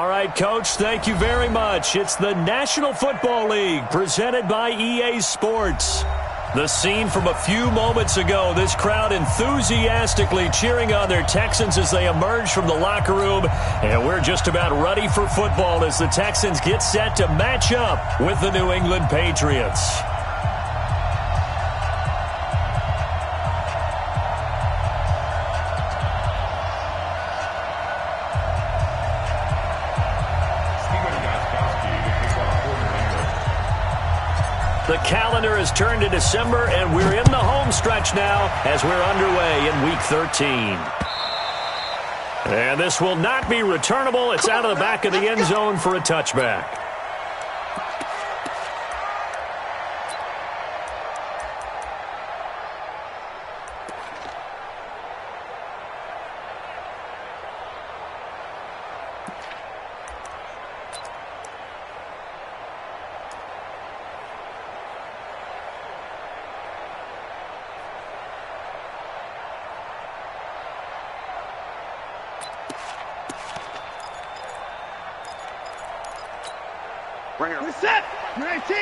All right, Coach, thank you very much. It's the National Football League presented by EA Sports. The scene from a few moments ago, this crowd enthusiastically cheering on their Texans as they emerge from the locker room. And we're just about ready for football as the Texans get set to match up with the New England Patriots. The calendar has turned to December, and we're in the home stretch now as we're underway in Week 13. And this will not be returnable. It's out of the back of the end zone for a touchback. We're set. 19.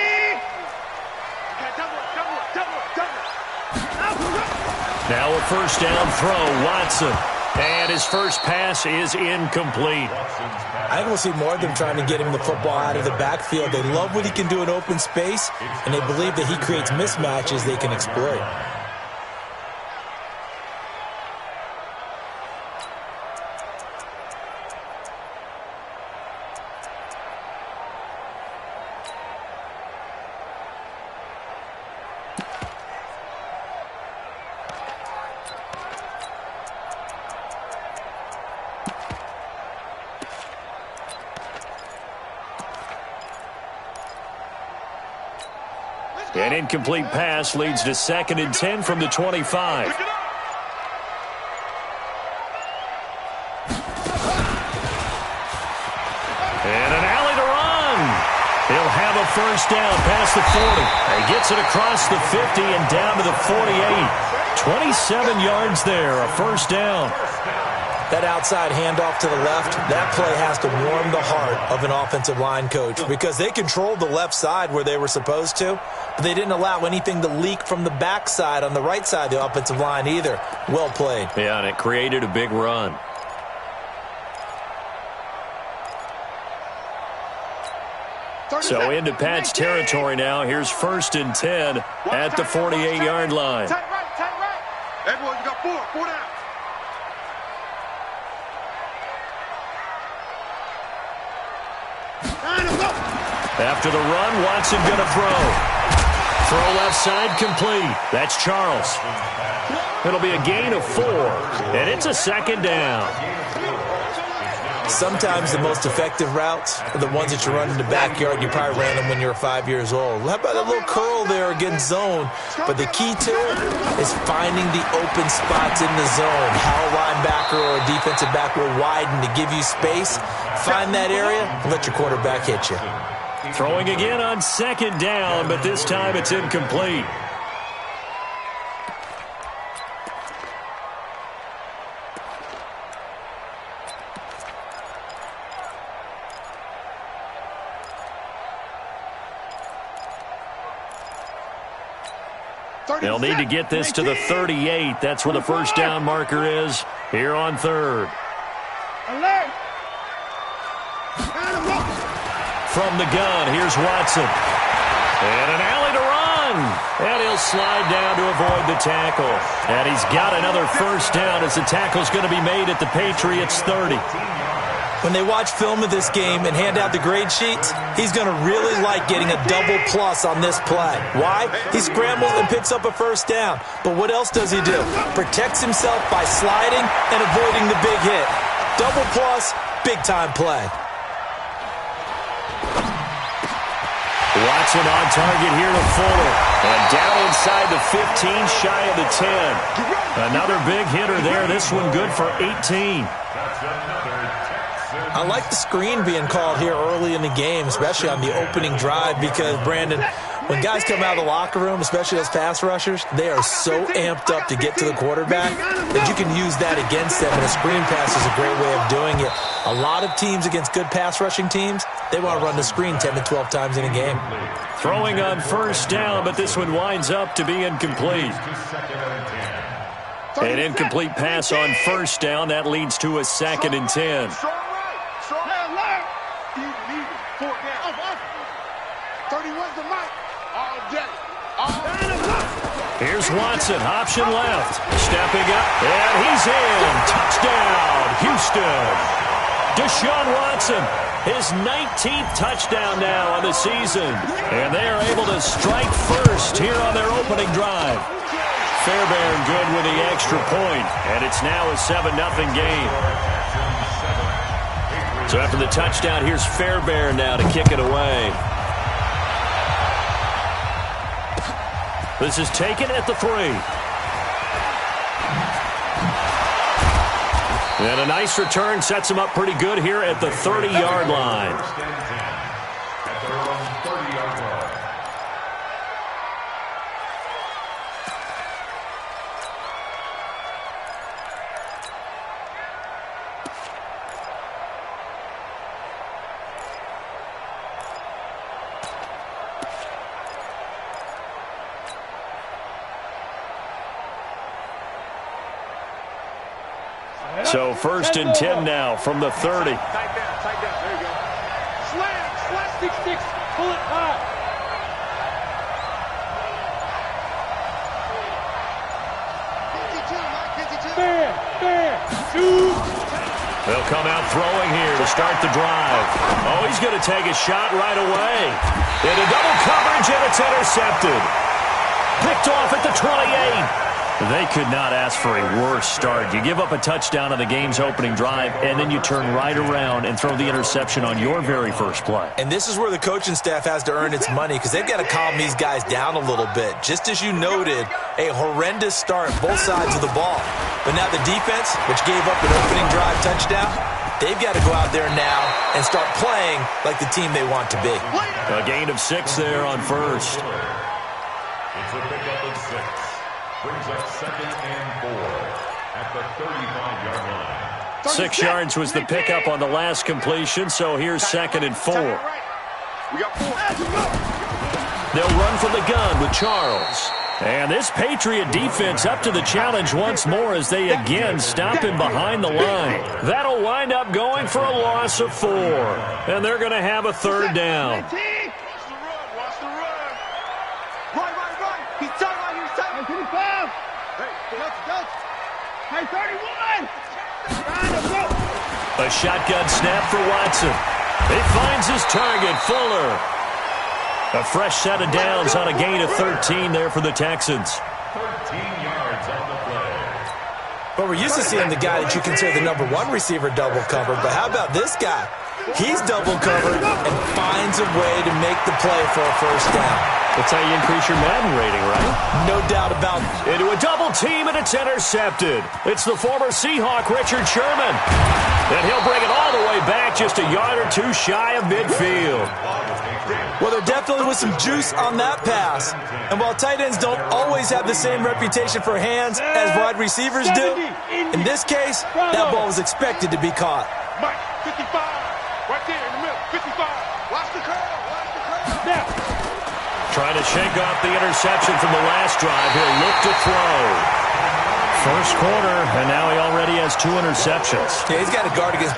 Now a first down throw, Watson. And his first pass is incomplete. I think we'll see more of them trying to get him the football out of the backfield. They love what he can do in open space, and they believe that he creates mismatches they can exploit. An incomplete pass leads to 2nd and 10 from the 25. And an alley to run. He'll have a first down past the 40. He gets it across the 50 and down to the 48. 27 yards there, a first down. That outside handoff to the left, that play has to warm the heart of an offensive line coach because they controlled the left side where they were supposed to, but they didn't allow anything to leak from the backside on the right side of the offensive line either. Well played. Yeah, and it created a big run. So into Pat's territory now. Here's 1st and 10 at the 48-yard line. Tight right. Everyone, you got four down. After the run, Watson going to throw. Throw left side complete. That's Charles. It'll be a gain of 4, and it's a 2nd down. Sometimes the most effective routes are the ones that you run in the backyard. You probably ran them when you were 5 years old. How about a little curl there against zone? But the key to it is finding the open spots in the zone. How a linebacker or a defensive back will widen to give you space. Find that area and let your quarterback hit you. Throwing again on 2nd down, but this time it's incomplete. They'll need to get this to the 38. That's where the first down marker is here on 3rd. Alert. From the gun, here's Watson. And an alley to run. And he'll slide down to avoid the tackle. And he's got another first down as the tackle's going to be made at the Patriots' 30. When they watch film of this game and hand out the grade sheets, he's going to really like getting a double plus on this play. Why? He scrambles and picks up a first down. But what else does he do? Protects himself by sliding and avoiding the big hit. Double plus, big-time play. Watson on target here to Fuller. And down inside the 15, shy of the 10. Another big hitter there. This one good for 18. I like the screen being called here early in the game, especially on the opening drive, because, Brandon, when guys come out of the locker room, especially those pass rushers, they are so amped up to get to the quarterback that you can use that against them, and a screen pass is a great way of doing it. A lot of teams against good pass rushing teams, they want to run the screen 10 to 12 times in a game. Throwing on first down, but this one winds up to be incomplete. An incomplete pass on first down. That leads to a 2nd and 10. Here's Watson, option left. Stepping up, and he's in. Touchdown, Houston. Deshaun Watson, his 19th touchdown now on the season. And they are able to strike first here on their opening drive. Fairbairn good with the extra point, and it's now a 7-0 game. So after the touchdown, here's Fairbairn now to kick it away. This is taken at the 3. And a nice return sets him up pretty good here at the 30-yard line. So 1st and 10 now from the 30. Tight down. There you go. Slash 6-6. Pull it high. Fair. Shoot. They'll come out throwing here to start the drive. Oh, he's going to take a shot right away. Into double coverage, and it's intercepted. Picked off at the 28. They could not ask for a worse start. You give up a touchdown on the game's opening drive, and then you turn right around and throw the interception on your very first play. And this is where the coaching staff has to earn its money, because they've got to calm these guys down a little bit. Just as you noted, a horrendous start both sides of the ball. But now the defense, which gave up an opening drive touchdown, they've got to go out there now and start playing like the team they want to be. A gain of 6 there on first. It's a pickup of 6. Brings up 2nd and 4 at the 35-yard line. 6 yards was the pickup on the last completion, so here's 2nd and 4. We got 4. They'll run from the gun with Charles. And this Patriot defense up to the challenge once more as they again stop him behind the line. That'll wind up going for a loss of 4. And they're going to have a 3rd down. Watch the run. Right. He's tight right here. 25. Hey, let's. Hey, 31. A shotgun snap for Watson. He finds his target, Fuller. A fresh set of downs on a gain of 13 there for the Texans. 13 yards on the play. But we're used to seeing the guy that you consider the number 1 receiver double covered. But how about this guy? He's double covered and finds a way to make the play for a first down. That's how you increase your Madden rating, right? No doubt about it. Into a double team, and it's intercepted. It's the former Seahawk, Richard Sherman. And he'll bring it all the way back just a yard or 2 shy of midfield. Well, there definitely was some juice on that pass. And while tight ends don't always have the same reputation for hands as wide receivers do, in this case, that ball was expected to be caught. Mike, 55. Right there in the middle. 55. Watch the curl. Now. Trying to shake off the interception from the last drive. He'll look to throw. First quarter, and now he already has 2 interceptions. Yeah, he's got to guard against...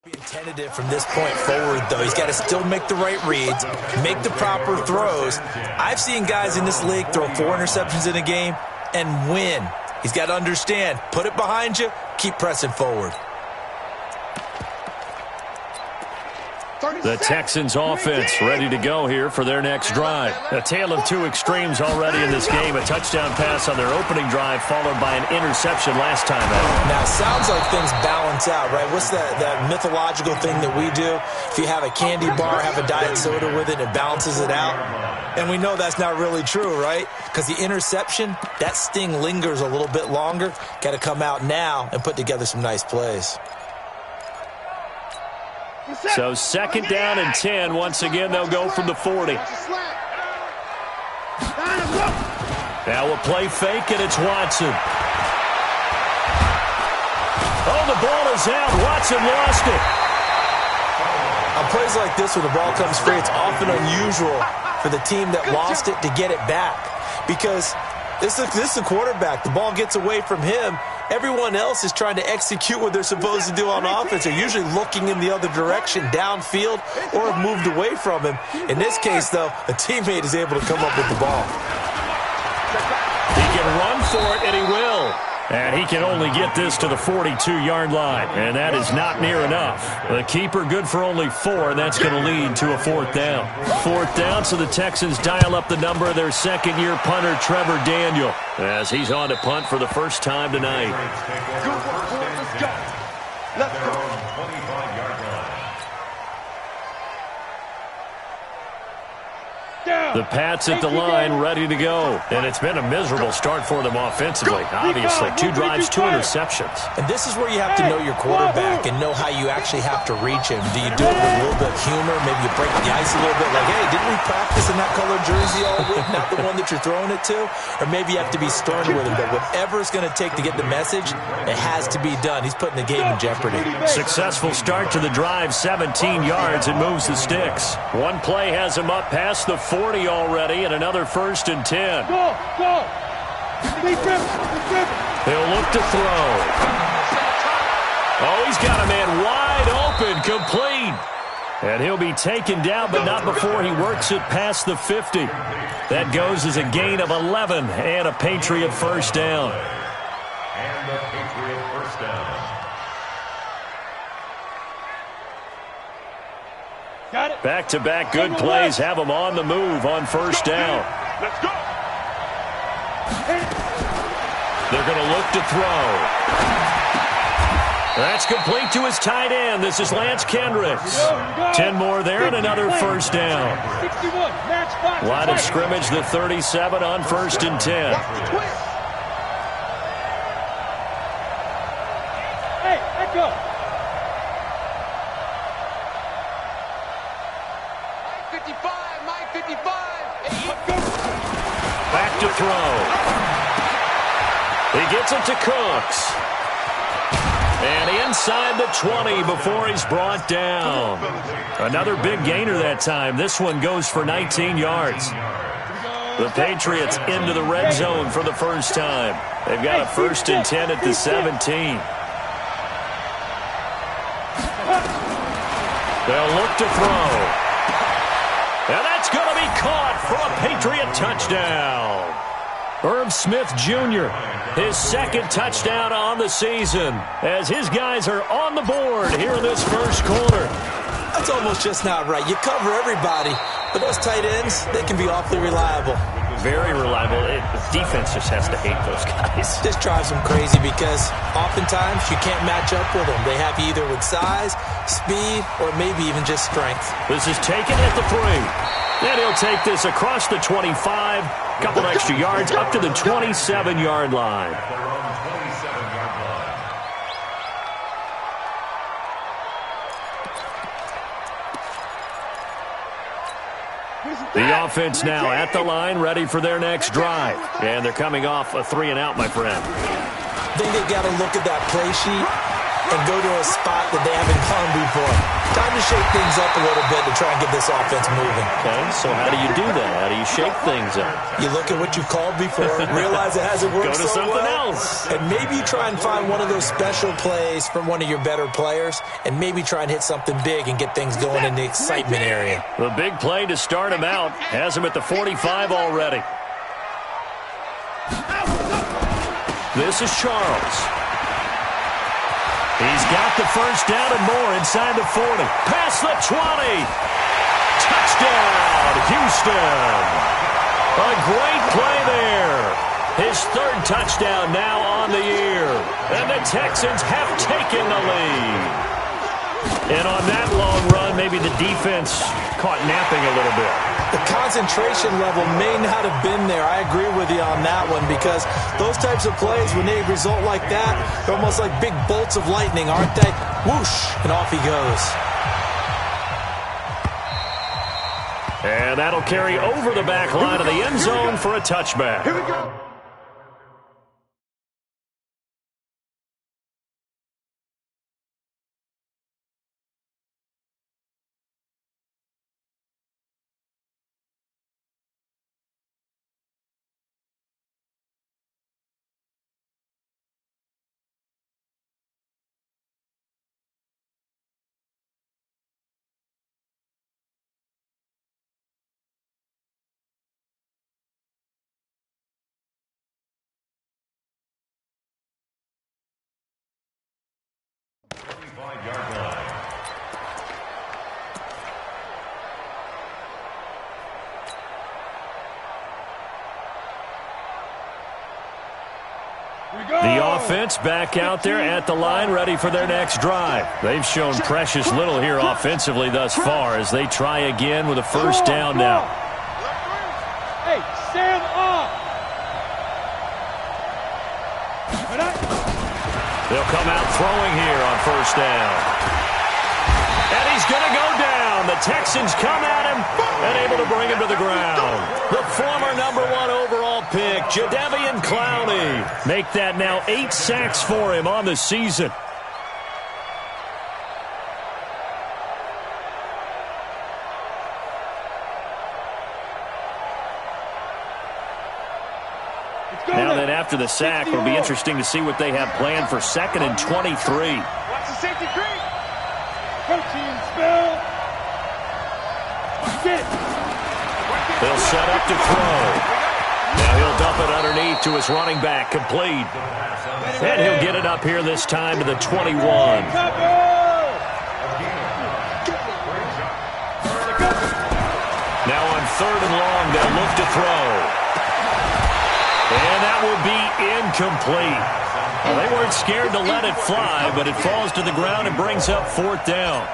being tentative from this point forward, though. He's got to still make the right reads, make the proper throws. I've seen guys in this league throw 4 interceptions in a game and win. He's got to understand, put it behind you, keep pressing forward. The Texans offense ready to go here for their next drive. A tale of two extremes already in this game. A touchdown pass on their opening drive followed by an interception last time out. Now, it sounds like things balance out, right? What's that mythological thing that we do? If you have a candy bar, have a diet soda with it, it balances it out. And we know that's not really true, right? Because the interception, that sting lingers a little bit longer. Got to come out now and put together some nice plays. So 2nd down and 10. Once again, they'll go from the 40. Now a play fake, and it's Watson. Oh, the ball is out. Watson lost it. On plays like this where the ball comes free, it's often unusual for the team that lost it to get it back. Because this is a quarterback. The ball gets away from him. Everyone else is trying to execute what they're supposed to do on offense. They're usually looking in the other direction, downfield, or have moved away from him. In this case, though, a teammate is able to come up with the ball. He can run for it, and he will. And he can only get this to the 42-yard line, and that is not near enough. The keeper good for only 4, and that's going to lead to a 4th down. 4th down, so the Texans dial up the number of their second-year punter, Trevor Daniel, as he's on to punt for the first time tonight. Let's go. The Pats at the line, ready to go. And it's been a miserable start for them offensively. Obviously, 2 drives, 2 interceptions. And this is where you have to know your quarterback and know how you actually have to reach him. Do you do it with a little bit of humor? Maybe you break the ice a little bit, like, hey, didn't we practice in that colored jersey all week? Not the one that you're throwing it to? Or maybe you have to be stern with him. But whatever it's going to take to get the message, it has to be done. He's putting the game in jeopardy. Successful start to the drive, 17 yards, and moves the sticks. One play has him up past the 40 already, and another 1st and 10. Go! He'll look to throw. Oh, he's got a man wide open, complete. And he'll be taken down, but not before he works it past the 50. That goes as a gain of 11 and a Patriot 1st down. And a Patriot 1st down. Back-to-back good plays have them on the move on 1st down. Let's go. They're going to look to throw. That's complete to his tight end. This is Lance Kendricks. 10 more there and another 1st down. Line of scrimmage, the 37 on 1st and 10. Hey, let go. Back to throw. He gets it to Cooks. And inside the 20 before he's brought down. Another big gainer that time. This one goes for 19 yards. The Patriots into the red zone for the first time. They've got a 1st and 10 at the 17. They'll look to throw. And that's going to be caught for a Patriot touchdown. Irv Smith Jr., his 2nd touchdown on the season, as his guys are on the board here in this 1st quarter. That's almost just not right. You cover everybody, but those tight ends, they can be awfully reliable. Very reliable. The defense just has to hate those guys. This drives them crazy because oftentimes you can't match up with them. They have you either with size, speed, or maybe even just strength. This is taken at the 3. Then he'll take this across the 25, couple extra yards up to the 27-yard line. The offense now at the line, ready for their next drive. And they're coming off a 3-and-out, my friend. I think they've got to look at that play sheet and go to a spot that they haven't gone before. Time to shake things up a little bit to try and get this offense moving. Okay, so how do you do that? How do you shake things up? You look at what you've called before, realize it hasn't worked so well. Go to something else. And maybe you try and find one of those special plays from one of your better players, and maybe try and hit something big and get things going in the excitement area. The big play to start him out has him at the 45 already. This is Charles. He's got the first down and more inside the 40. Past the 20. Touchdown, Houston. A great play there. His third touchdown now on the year. And the Texans have taken the lead. And on that long run, maybe the defense caught napping a little bit. The concentration level may not have been there. I agree with you on that one because those types of plays, when they result like that, they're almost like big bolts of lightning, aren't they? Whoosh, and off he goes. And that'll carry over the back line of the end zone for a touchback. Here we go. The offense back out there at the line, ready for their next drive. They've shown precious little here offensively thus far as they try again with a first down now. Hey, stand up. They'll come out throwing here on first down. And he's going to go down. The Texans come at him and able to bring him to the ground. The former #1 overall pick, Jadeveon Clowney. Make that now 8 sacks for him on the season. Now then, after the sack, it'll be interesting to see what they have planned for 2nd and 23. Watch the safety creep. Protein spill. They'll set up to throw. Now he'll dump it underneath to his running back, complete. And he'll get it up here this time to the 21. Now on 3rd and long, they'll look to throw. And that will be incomplete. Well, they weren't scared to let it fly, but it falls to the ground and brings up 4th down.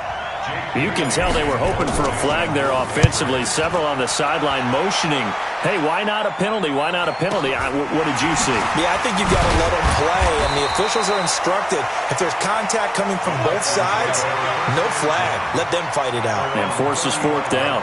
You can tell they were hoping for a flag there offensively. Several on the sideline motioning, hey, why not a penalty? Why not a penalty? What did you see? Yeah, I think you've got to let them play, and the officials are instructed. If there's contact coming from both sides, no flag. Let them fight it out. And forces 4th down.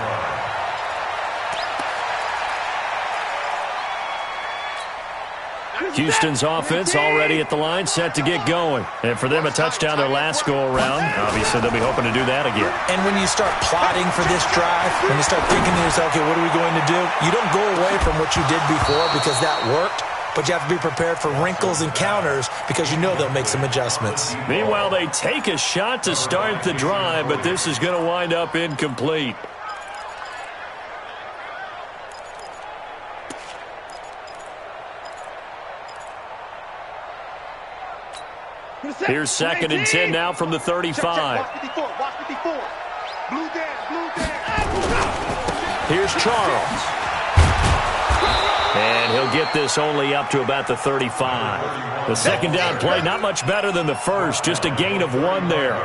Houston's offense already at the line, set to get going. And for them, a touchdown their last go-around. Obviously, they'll be hoping to do that again. And when you start plotting for this drive, when you start thinking to yourself, okay, what are we going to do? You don't go away from what you did before because that worked, but you have to be prepared for wrinkles and counters because you know they'll make some adjustments. Meanwhile, they take a shot to start the drive, but this is going to wind up incomplete. Here's 2nd and 10 now from the 35. Watch 54. Watch 54. Blue dance. Here's Charles. And he'll get this only up to about the 35. The 2nd down play, not much better than the first, just a gain of 1 there.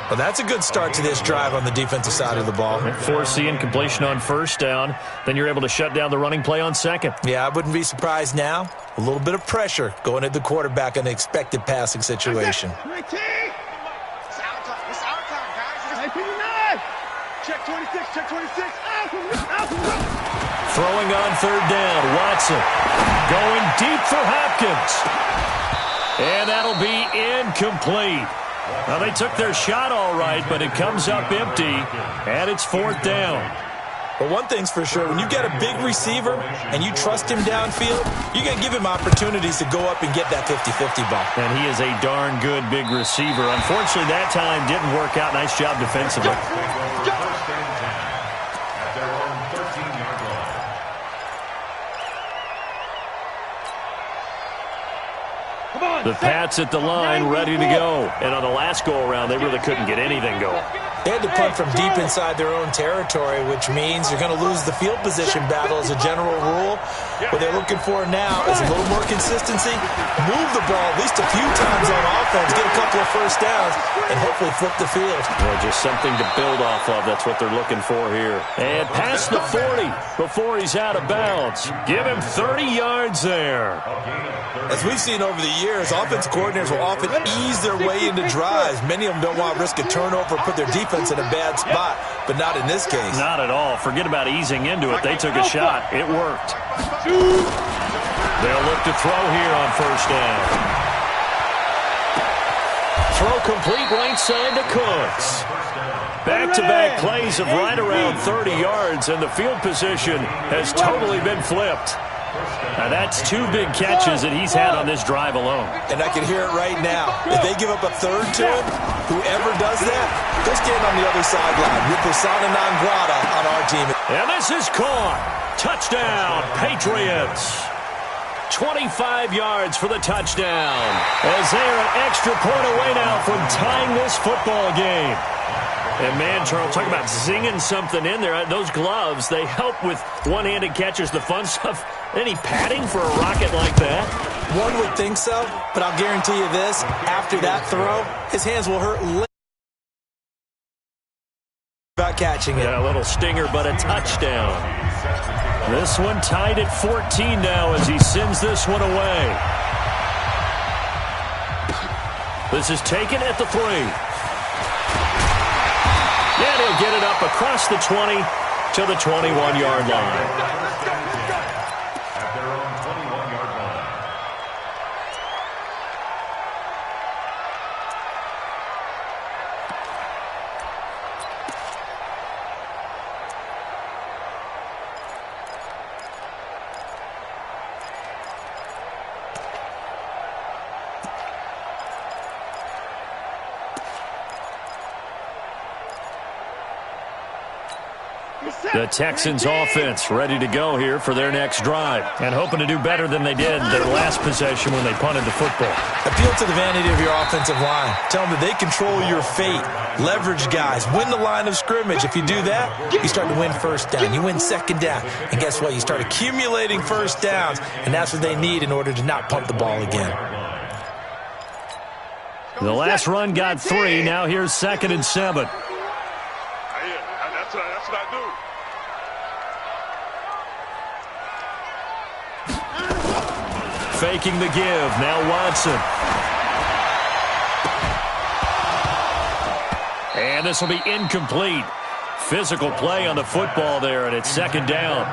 Well, that's a good start to this drive on the defensive side of the ball. Force the incompletion on 1st down. Then you're able to shut down the running play on 2nd. Yeah, I wouldn't be surprised now. A little bit of pressure going at the quarterback in an expected passing situation. 19. It's our time. It's our time, guys. 19. Check 26. Check 26. Throwing on 3rd down, Watson. Going deep for Hopkins. And that'll be incomplete. Now, they took their shot all right, but it comes up empty, and it's 4th down. But one thing's for sure, when you get a big receiver and you trust him downfield, you got to give him opportunities to go up and get that 50-50 ball. And he is a darn good big receiver. Unfortunately, that time didn't work out. Nice job defensively. Come on. The Pats at the line, ready to go. And on the last go-around, they really couldn't get anything going. They had to punt from deep inside their own territory, which means you're going to lose the field position battle as a general rule. What they're looking for now is a little more consistency, move the ball at least a few times on offense, get a couple of first downs, and hopefully flip the field. Well, just something to build off of. That's what they're looking for here. And past the 40 before he's out of bounds. Give him 30 yards there. As we've seen over the years, offense coordinators will often ease their way into drives. Many of them don't want to risk a turnover or put their defense in a bad spot, but not in this case. Not at all. Forget about easing into it. They took a shot. It worked. They'll look to throw here on first down. Throw complete right side to Cooks. Back-to-back plays of right around 30 yards, and the field position has totally been flipped. Now, that's 2 big catches that he's had on this drive alone. And I can hear it right now. If they give up a third to him, whoever does that, go stand on the other sideline. You're persona non grata on our team. And this is caught. Touchdown, Patriots. 25 yards for the touchdown. As they're an extra point away now from tying this football game. And, man, Charles, talk about zinging something in there. Those gloves, they help with one-handed catches, the fun stuff. Any padding for a rocket like that? One would think so, but I'll guarantee you this. After that throw, his hands will hurt less about catching it. Yeah, a little stinger, but a touchdown. This one tied at 14 now as he sends this one away. This is taken at the 3. And he'll get it up across the 20 to the 21-yard line. At their own 21-yard line. The Texans offense ready to go here for their next drive and hoping to do better than they did their last possession when they punted the football. Appeal to the vanity of your offensive line. Tell them that they control your fate. Leverage guys. Win the line of scrimmage. If you do that, you start to win first down. You win second down. And guess what? You start accumulating first downs, and that's what they need in order to not punt the ball again. The last run got 3. Now here's 2nd and 7. That's what I do. Faking the give. Now Watson. And this will be incomplete. Physical play on the football there, and it's 2nd down.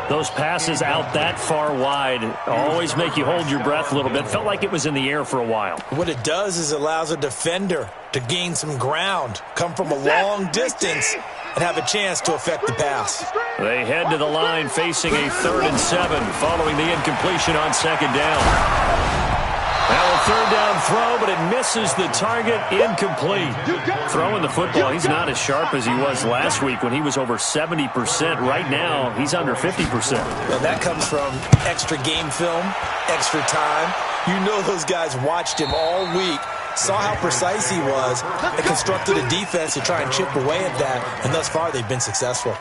Those passes out that far wide always make you hold your breath a little bit. Felt like it was in the air for a while. What it does is it allows a defender to gain some ground, come from a long distance, and have a chance to affect the pass. They head to the line facing a 3rd and 7 following the incompletion on 2nd down. Now a 3rd down throw, but it misses the target. Incomplete. Throwing the football, he's not as sharp as he was last week when he was over 70%. Right now, he's under 50%. Well, that comes from extra game film, extra time. You know those guys watched him all week, saw how precise he was, and constructed a defense to try and chip away at that, and thus far they've been successful.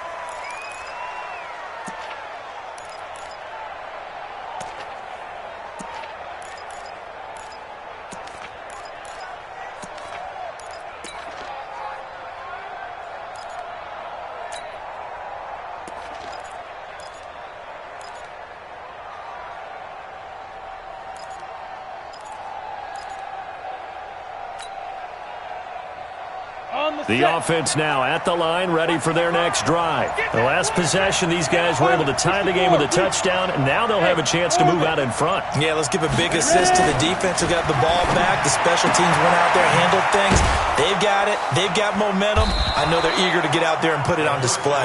The offense now at the line, ready for their next drive. The last possession, these guys were able to tie the game with a touchdown, and now they'll have a chance to move out in front. Yeah, let's give a big assist to the defense who got the ball back. The special teams went out there, handled things. They've got it. They've got momentum. I know they're eager to get out there and put it on display.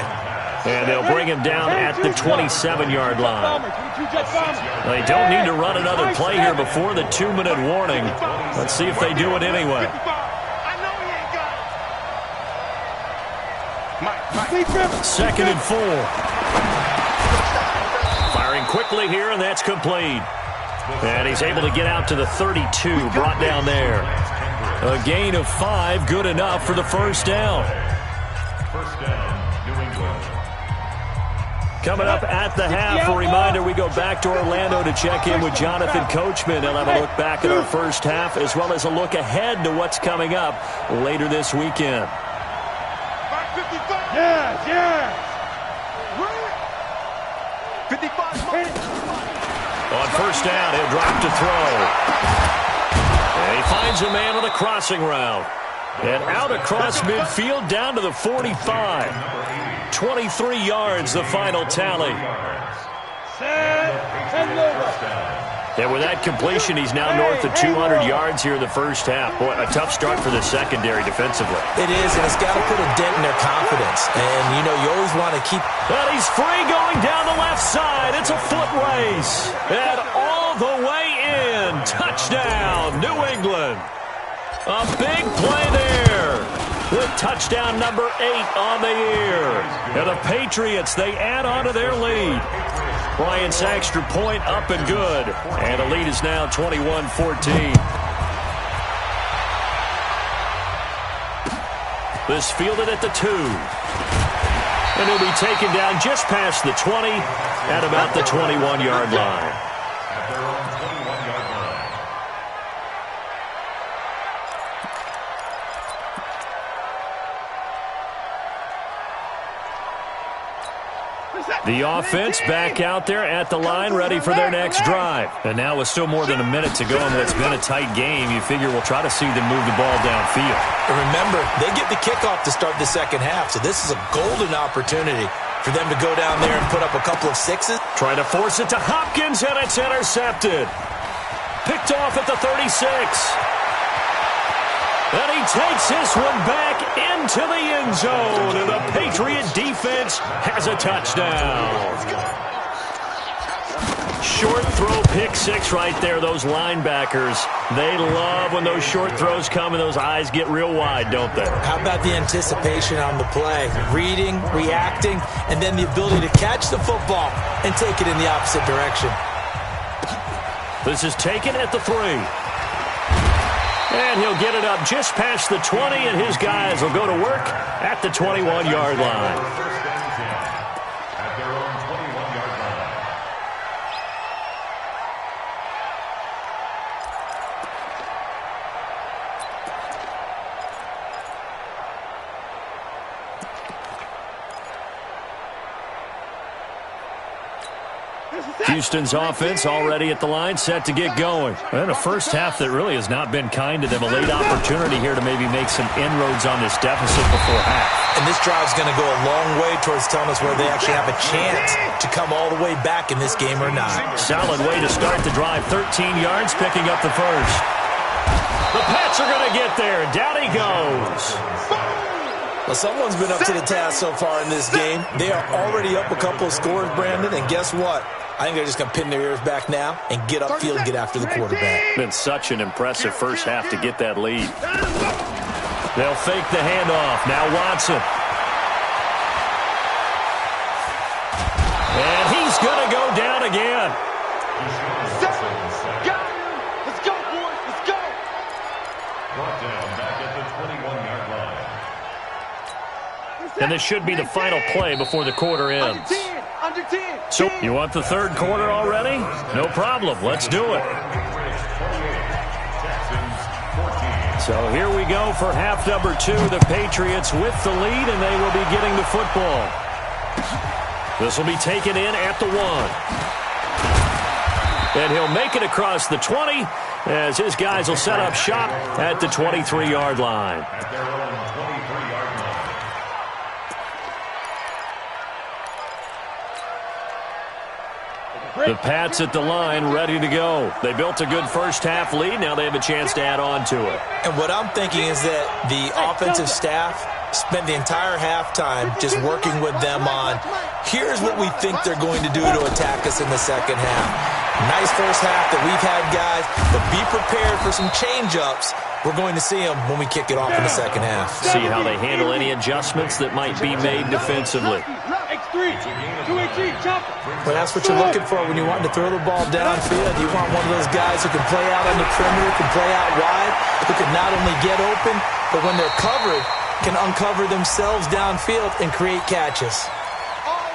And they'll bring him down at the 27-yard line. They don't need to run another play here before the 2-minute warning. Let's see if they do it anyway. 2nd and 4. Firing quickly here, and that's complete. And he's able to get out to the 32, brought down there. A gain of 5, good enough for the first down. First down, New England. Coming up at the half, a reminder, we go back to Orlando to check in with Jonathan Coachman. He'll have a look back at our first half as well as a look ahead to what's coming up later this weekend. 55. Yeah. 55. On first down, he'll drop to throw. And he finds a man on the crossing route. And out across midfield down to the 45. 23 yards, the final tally. And with that completion, he's now north of 200 yards here in the first half. Boy, a tough start for the secondary defensively. It is, and it's got to put a dent in their confidence. And, you know, you always want to keep... But he's free going down the left side. It's a foot race. And all the way in. Touchdown, New England. A big play there. With touchdown number 8 on the year. And the Patriots, they add on to their lead. Bryant's extra point up and good. And the lead is now 21-14. This fielded at the 2. And he'll be taken down just past the 20 at about the 21-yard line. At their own 21-yard line. The offense back out there at the line, ready for their next drive. And now with still more than a minute to go in what's been a tight game, you figure we'll try to see them move the ball downfield. And remember, they get the kickoff to start the second half, so this is a golden opportunity for them to go down there and put up a couple of sixes. Trying to force it to Hopkins, and it's intercepted. Picked off at the 36. And he takes this one back into the end zone. And the Patriot defense has a touchdown. Short throw, pick 6 right there. Those linebackers, they love when those short throws come and those eyes get real wide, don't they? How about the anticipation on the play? Reading, reacting, and then the ability to catch the football and take it in the opposite direction. This is taken at the 3. And he'll get it up just past the 20, and his guys will go to work at the 21-yard line. First and 10 at their own 21-yard line. Houston's offense already at the line, set to get going. And a first half that really has not been kind to them. A late opportunity here to maybe make some inroads on this deficit before half. And this drive's going to go a long way towards telling us whether they actually have a chance to come all the way back in this game or not. Solid way to start the drive. 13 yards, picking up the first. The Pats are going to get there. Down he goes. Well, someone's been up to the task so far in this game. They are already up a couple of scores, Brandon, and guess what? I think they're just going to pin their ears back now and get upfield and get after the quarterback. Been such an impressive first half to get that lead. They'll fake the handoff. Now Watson. And he's going to go down again. Let's go, boys. Let's go. Brought down back at the 21-yard line. And this should be the final play before the quarter ends. Under 10. So, you want the third quarter already? No problem. Let's do it. So here we go for half number 2. The Patriots with the lead, and they will be getting the football. This will be taken in at the 1. And he'll make it across the 20 as his guys will set up shop at the 23-yard line. At their own 23-yard line. The Pats at the line, ready to go. They built a good first-half lead. Now they have a chance to add on to it. And what I'm thinking is that the offensive staff spent the entire halftime just working with them on, here's what we think they're going to do to attack us in the second half. Nice first half that we've had, guys, but be prepared for some change-ups. We're going to see them when we kick it off in the second half. See how they handle any adjustments that might be made defensively. Well, that's what you're looking for when you want to throw the ball downfield. You want one of those guys who can play out on the perimeter, can play out wide, who can not only get open, but when they're covered, can uncover themselves downfield and create catches.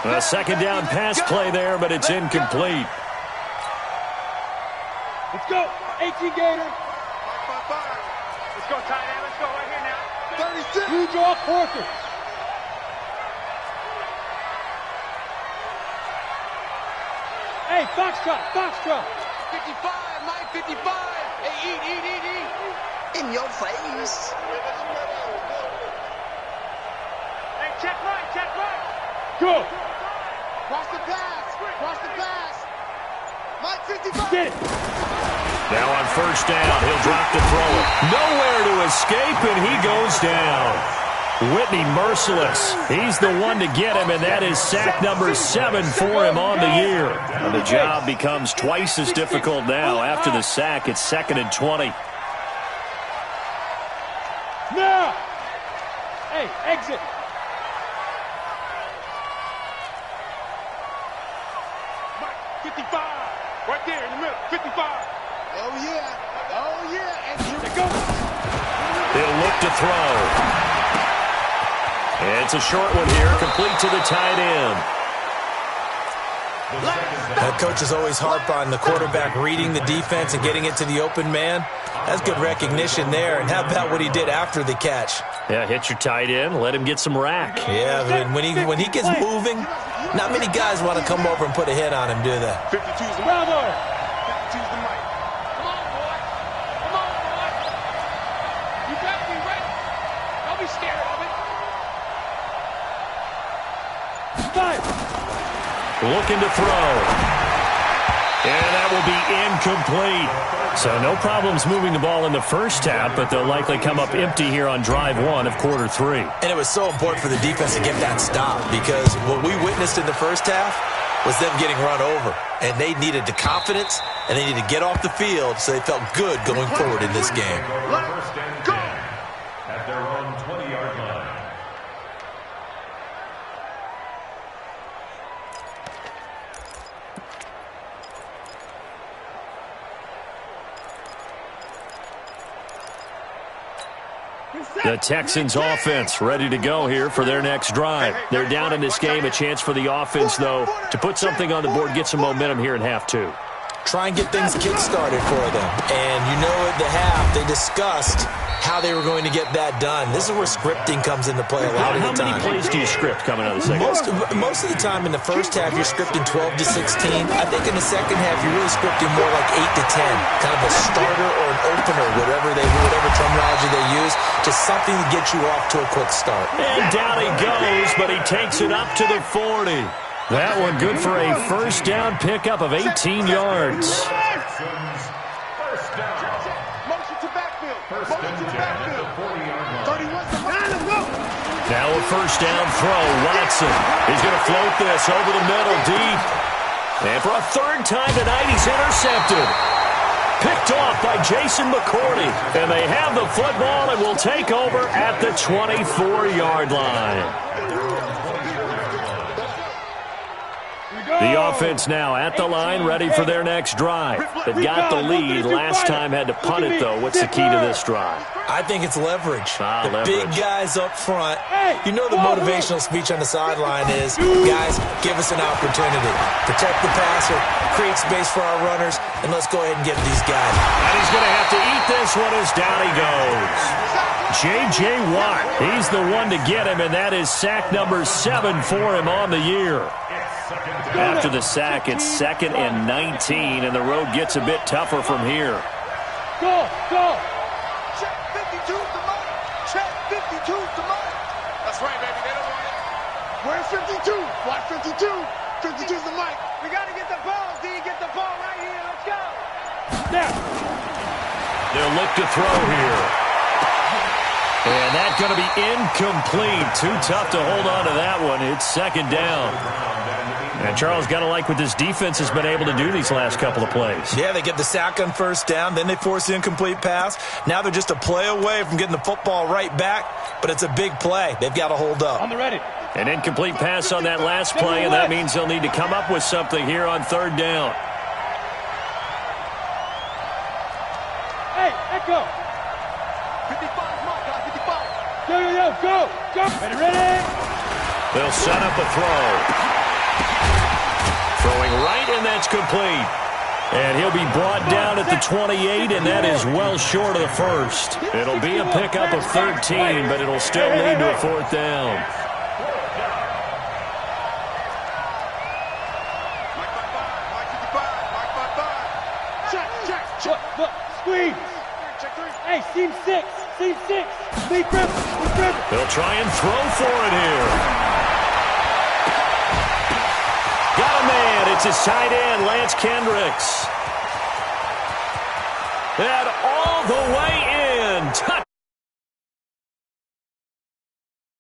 A second down pass play there, but it's incomplete. Let's go. 18 Gator. 5. Let's go, tight end. Let's go right here now. 36. You draw Porter. Hey, Foxtrot. 55, Mike, 55. Hey, eat. In your face. Hey, check right. Go. Cross the pass. Mike, 55. Get it. Now on first down, he'll drop to throw it. Nowhere to escape, and he goes down. Whitney merciless. He's the one to get him, and that is sack number 7 for him on the year. And the job becomes twice as difficult now. After the sack, it's 2nd and 20. Now. Hey, exit. Mike, 55. Right there in the middle, 55. Oh, yeah. And here we go. He'll look to throw. It's a short one here, complete to the tight end. Coaches always harp on the quarterback reading the defense and getting it to the open man. That's good recognition there. And how about what he did after the catch? Yeah, hit your tight end, let him get some rack. Yeah, when he gets moving, not many guys want to come over and put a hit on him, do they? 52's the Bravo. 52's the mic. Come on, boy. You got to be ready. Don't be scared of it. 5. Looking to throw. And that will be incomplete. So no problems moving the ball in the first half, but they'll likely come up empty here on drive 1 of quarter 3. And it was so important for the defense to get that stop, because what we witnessed in the first half was them getting run over. And they needed the confidence, and they needed to get off the field so they felt good going forward in this game. First and 10 at their own 20-yard line. The Texans offense ready to go here for their next drive. They're down in this game. A chance for the offense, though, to put something on the board, get some momentum here in half 2. Try and get things kick-started for them. And you know at the half, they discussed how they were going to get that done. This is where scripting comes into play a lot of the time. How many plays do you script coming out of the second? Most of the time in the first half, you're scripting 12 to 16. I think in the second half, you're really scripting more like 8 to 10. Kind of a starter or an opener, whatever terminology they use. Just something to get you off to a quick start. And down he goes, but he takes it up to the 40. That one good for a first down pickup of 18 yards. First down. Motion to backfield. First and 10 at the 40-yard line. 31's the line. Let's go. Now a first down throw. Watson. He's going to float this over the middle deep. And for a third time tonight, he's intercepted. Picked off by Jason McCourty. And they have the football and will take over at the 24-yard line. The offense now at the line, ready for their next drive. They've got the lead. Last time had to punt it, though. What's the key to this drive? I think it's leverage. Leverage. Big guys up front. You know the motivational speech on the sideline is, guys, give us an opportunity. Protect the passer, create space for our runners, and let's go ahead and get these guys. And he's going to have to eat this one as down he goes. J.J. Watt, he's the one to get him, and that is sack number 7 for him on the year. After the sack, it's 2nd and 19, and the road gets a bit tougher from here. Go. Check 52's the money. Check 52's the money. That's right, baby. They don't want it. Where's 52? Watch 52. 52's the mic. We got to get the ball, D. Get the ball right here. Let's go. Now. They'll look to throw here. And that's going to be incomplete. Too tough to hold on to that one. It's 2nd down. And Charles, got to like what this defense has been able to do these last couple of plays. Yeah, they get the sack on first down, then they force the incomplete pass. Now they're just a play away from getting the football right back, but it's a big play. They've got to hold up. On the ready. An incomplete pass on that last play, and that means they'll need to come up with something here on third down. Hey, Echo. 55, my guy, 55. Yo, go. Ready. They'll set up a throw. Throwing right, and that's complete. And he'll be brought down at the 28, and that is well short of the first. It'll be a pickup of 13, but it'll still lead to a fourth down. Look, squeeze. Hey, seam six. Lead grip. They'll try and throw for it here. Got a man. It's his tight end, Lance Kendricks. And all the way in.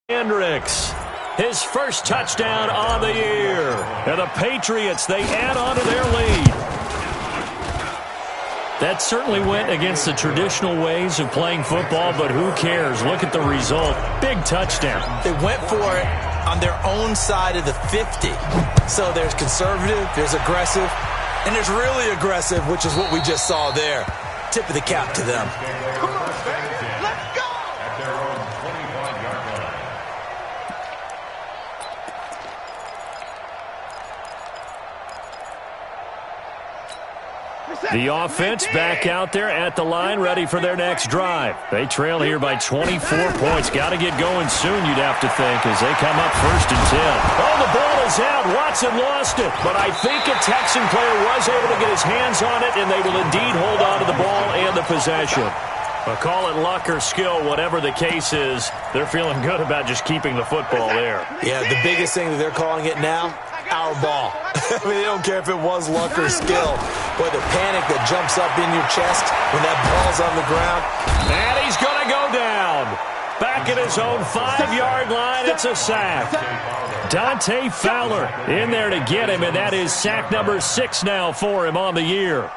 Kendricks. His first touchdown on the year. And the Patriots, they add on to their lead. That certainly went against the traditional ways of playing football, but who cares? Look at the result. Big touchdown. They went for it on their own side of the 50. So there's conservative, there's aggressive, and there's really aggressive, which is what we just saw there. Tip of the cap to them. Come on, baby. Let's go. At their own 25-yard line. The offense back out there at the line, ready for their next drive. They trail here by 24 points. Got to get going soon, you'd have to think, as they come up 1st and 10. Oh, the ball is out. Watson lost it. But I think a Texan player was able to get his hands on it, and they will indeed hold on to the ball and the possession. Call it luck or skill, whatever the case is, they're feeling good about just keeping the football there. Yeah, the biggest thing that they're calling it now, our ball. I mean, they don't care if it was luck or skill. Boy, the panic that jumps up in your chest when that ball's on the ground. And he's going to go down. Back at his own 5-yard line, it's a sack. Dante Fowler in there to get him, and that is sack number 6 now for him on the year.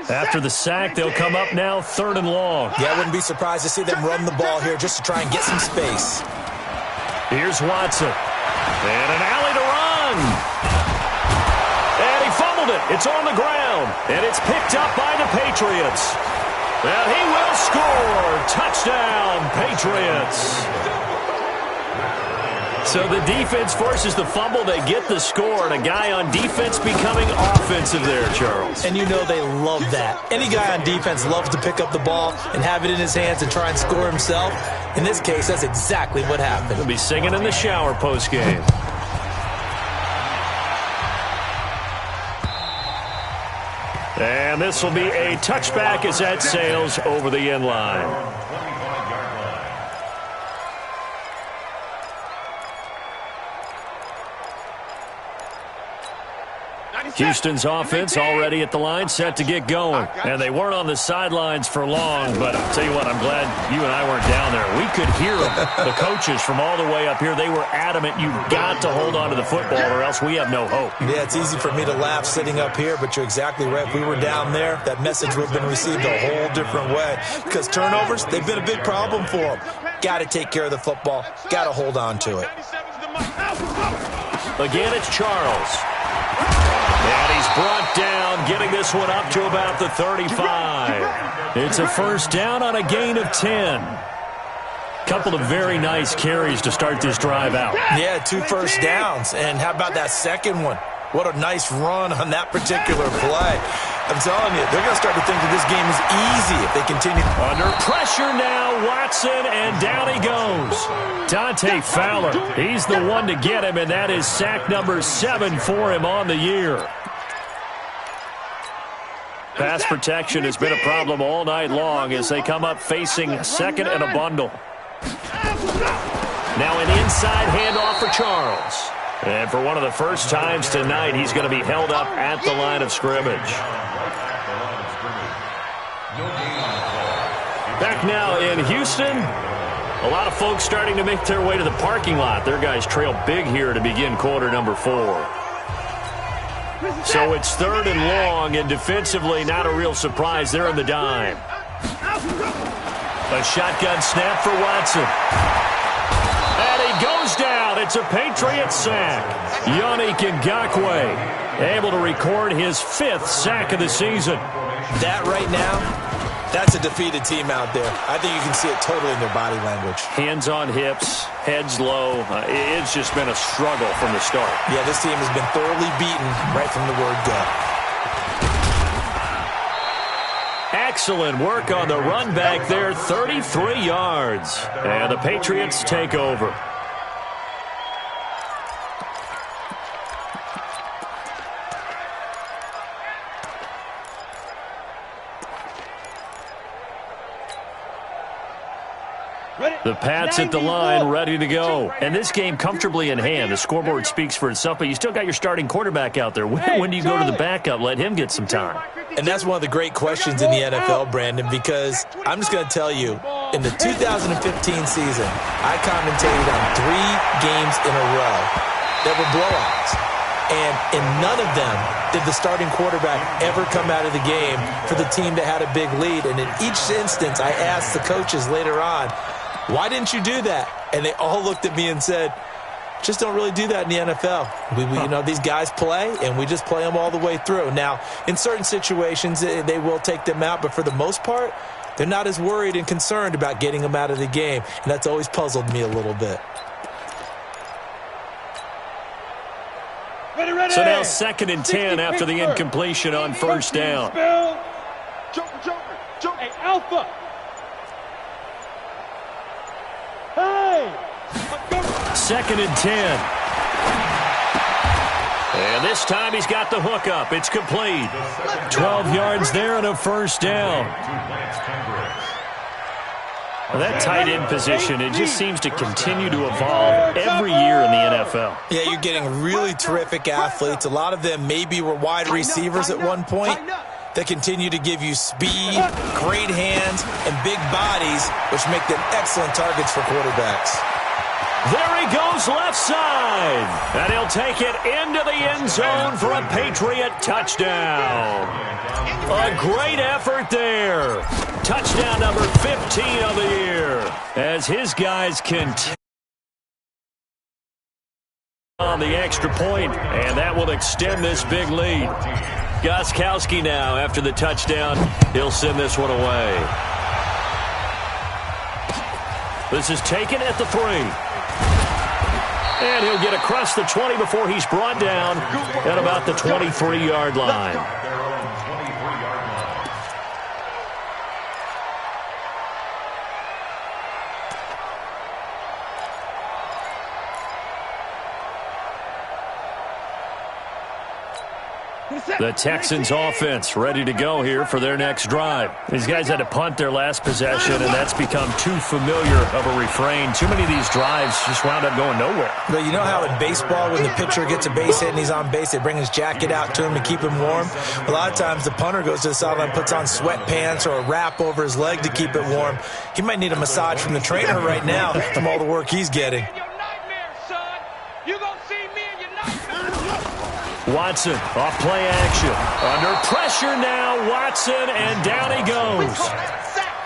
After the sack, they'll come up now 3rd and long. Yeah, I wouldn't be surprised to see them run the ball here just to try and get some space. Here's Watson. And an alley to run. And he fumbled it. It's on the ground. And it's picked up by the Patriots. And he will score. Touchdown, Patriots. So the defense forces the fumble. They get the score, and a guy on defense becoming offensive there, Charles. And you know they love that. Any guy on defense loves to pick up the ball and have it in his hands and try and score himself. In this case, that's exactly what happened. He'll be singing in the shower postgame. And this will be a touchback as that sails over the end line. Houston's offense already at the line, set to get going. And they weren't on the sidelines for long, but I'll tell you what, I'm glad you and I weren't down there. We could hear them. The coaches from all the way up here, they were adamant, you've got to hold on to the football or else we have no hope. Yeah, it's easy for me to laugh sitting up here, but you're exactly right. If we were down there, that message would have been received a whole different way. Because turnovers, they've been a big problem for them. Got to take care of the football. Got to hold on to it. Again, it's Charles. And he's brought down, getting this one up to about the 35. It's a first down on a gain of 10. Couple of very nice carries to start this drive out. Yeah, 2 first downs. And how about that second one? What a nice run on that particular play. I'm telling you, they're going to start to think that this game is easy if they continue. Under pressure now, Watson, and down he goes. Dante Fowler, he's the one to get him, and that is sack number 7 for him on the year. Pass protection has been a problem all night long as they come up facing second and a bundle. Now an inside handoff for Charles. And for one of the first times tonight, he's going to be held up at the line of scrimmage. Back now in Houston. A lot of folks starting to make their way to the parking lot. Their guys trail big here to begin quarter number 4. So it's 3rd and long, and defensively not a real surprise there in the dime. A shotgun snap for Watson. And he goes down. It's a Patriot sack. Yannick Ngakoue able to record his 5th sack of the season. That right now, that's a defeated team out there. I think you can see it totally in their body language. Hands on hips, heads low. It's just been a struggle from the start. Yeah, this team has been thoroughly beaten right from the word go. Excellent work on the run back there, 33 yards. And the Patriots take over. The Pats at the line, ready to go. And this game comfortably in hand. The scoreboard speaks for itself, but you still got your starting quarterback out there. When do you go to the backup? Let him get some time. And that's one of the great questions in the NFL, Brandon, because I'm just going to tell you, in the 2015 season, I commentated on 3 games in a row that were blowouts. And in none of them did the starting quarterback ever come out of the game for the team that had a big lead. And in each instance, I asked the coaches later on, why didn't you do that? And they all looked at me and said, just don't really do that in the NFL. You know, these guys play, and we just play them all the way through. Now, in certain situations, they will take them out, but for the most part, they're not as worried and concerned about getting them out of the game, and that's always puzzled me a little bit. So now 2nd and 10 after the incompletion on 1st down. Hey, Alpha. Hey. 2nd and 10. And this time he's got the hook up. It's complete. 12 yards there and a 1st down. Well, that tight end position, it just seems to continue to evolve every year in the NFL. Yeah, you're getting really terrific athletes. A lot of them maybe were wide receivers at one point that continue to give you speed, great hands, and big bodies, which make them excellent targets for quarterbacks. There he goes left side. And he'll take it into the end zone for a Patriot touchdown. A great effort there. Touchdown number 15 of the year. As his guys continue on the extra point, and that will extend this big lead. Gostkowski now after the touchdown. He'll send this one away. This is taken at the 3. And he'll get across the 20 before he's brought down at about the 23-yard line. The Texans offense ready to go here for their next drive. These guys had to punt their last possession, and that's become too familiar of a refrain. Too many of these drives just wound up going nowhere. But you know how in baseball, when the pitcher gets a base hit and he's on base, they bring his jacket out to him to keep him warm? A lot of times the punter goes to the sideline, puts on sweatpants or a wrap over his leg to keep it warm. He might need a massage from the trainer right now from all the work he's getting. Watson, off play action. Under pressure now, Watson, and down he goes.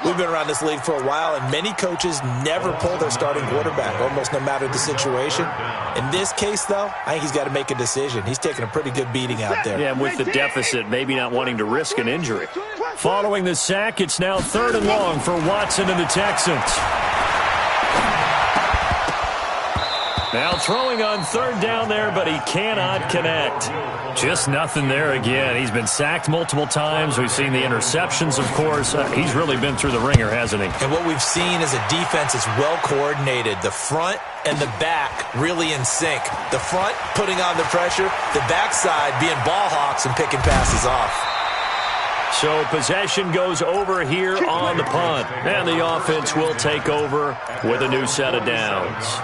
We've been around this league for a while, and many coaches never pull their starting quarterback, almost no matter the situation. In this case, though, I think he's got to make a decision. He's taking a pretty good beating out there. Yeah, with the deficit, maybe not wanting to risk an injury. Following the sack, it's now 3rd and long for Watson and the Texans. Now throwing on 3rd down there, but he cannot connect. Just nothing there again. He's been sacked multiple times. We've seen the interceptions, of course. He's really been through the ringer, hasn't he? And what we've seen is a defense that's well coordinated. The front and the back really in sync. The front putting on the pressure, the backside being ball hawks and picking passes off. So possession goes over here on the punt. And the offense will take over with a new set of downs.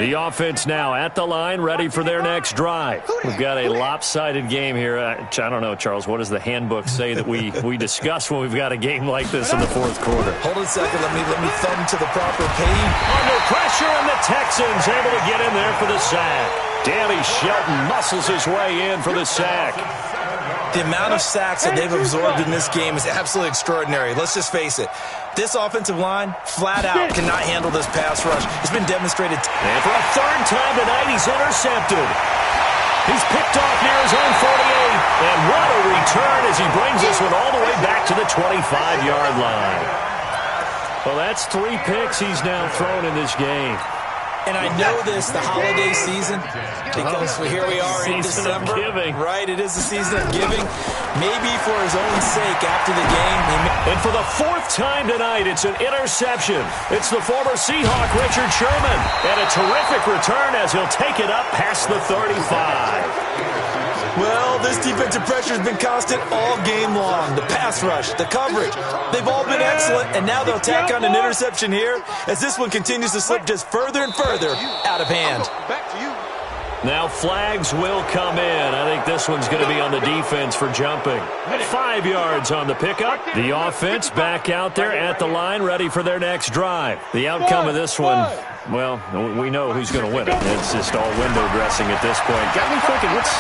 The offense now at the line, ready for their next drive. We've got a lopsided game here. I don't know, Charles, what does the handbook say that we discuss when we've got a game like this in the fourth quarter? Hold on a second. Let me thumb to the proper page. Under pressure, and the Texans able to get in there for the sack. Danny Shelton muscles his way in for the sack. The amount of sacks that they've absorbed in this game is absolutely extraordinary. Let's just face it. This offensive line, flat out, cannot handle this pass rush. It's been demonstrated. And for a third time tonight, he's intercepted. He's picked off near his own 48. And what a return as he brings this one all the way back to the 25-yard line. Well, that's 3 picks he's now thrown in this game. And I know this, the holiday season, because here we are in December. Right, it is the season of giving. Maybe for his own sake after the game. And for the 4th time tonight, it's an interception. It's the former Seahawk, Richard Sherman. And a terrific return as he'll take it up past the 35. Well, this defensive pressure has been constant all game long. The pass rush, the coverage, they've all been excellent, and now they'll tack on an interception here as this one continues to slip just further and further out of hand. Now flags will come in. I think this one's going to be on the defense for jumping. 5 yards on the pickup. The offense back out there at the line, ready for their next drive. The outcome of this one, well, we know who's going to win it. It's just all window dressing at this point. Got me thinking, what's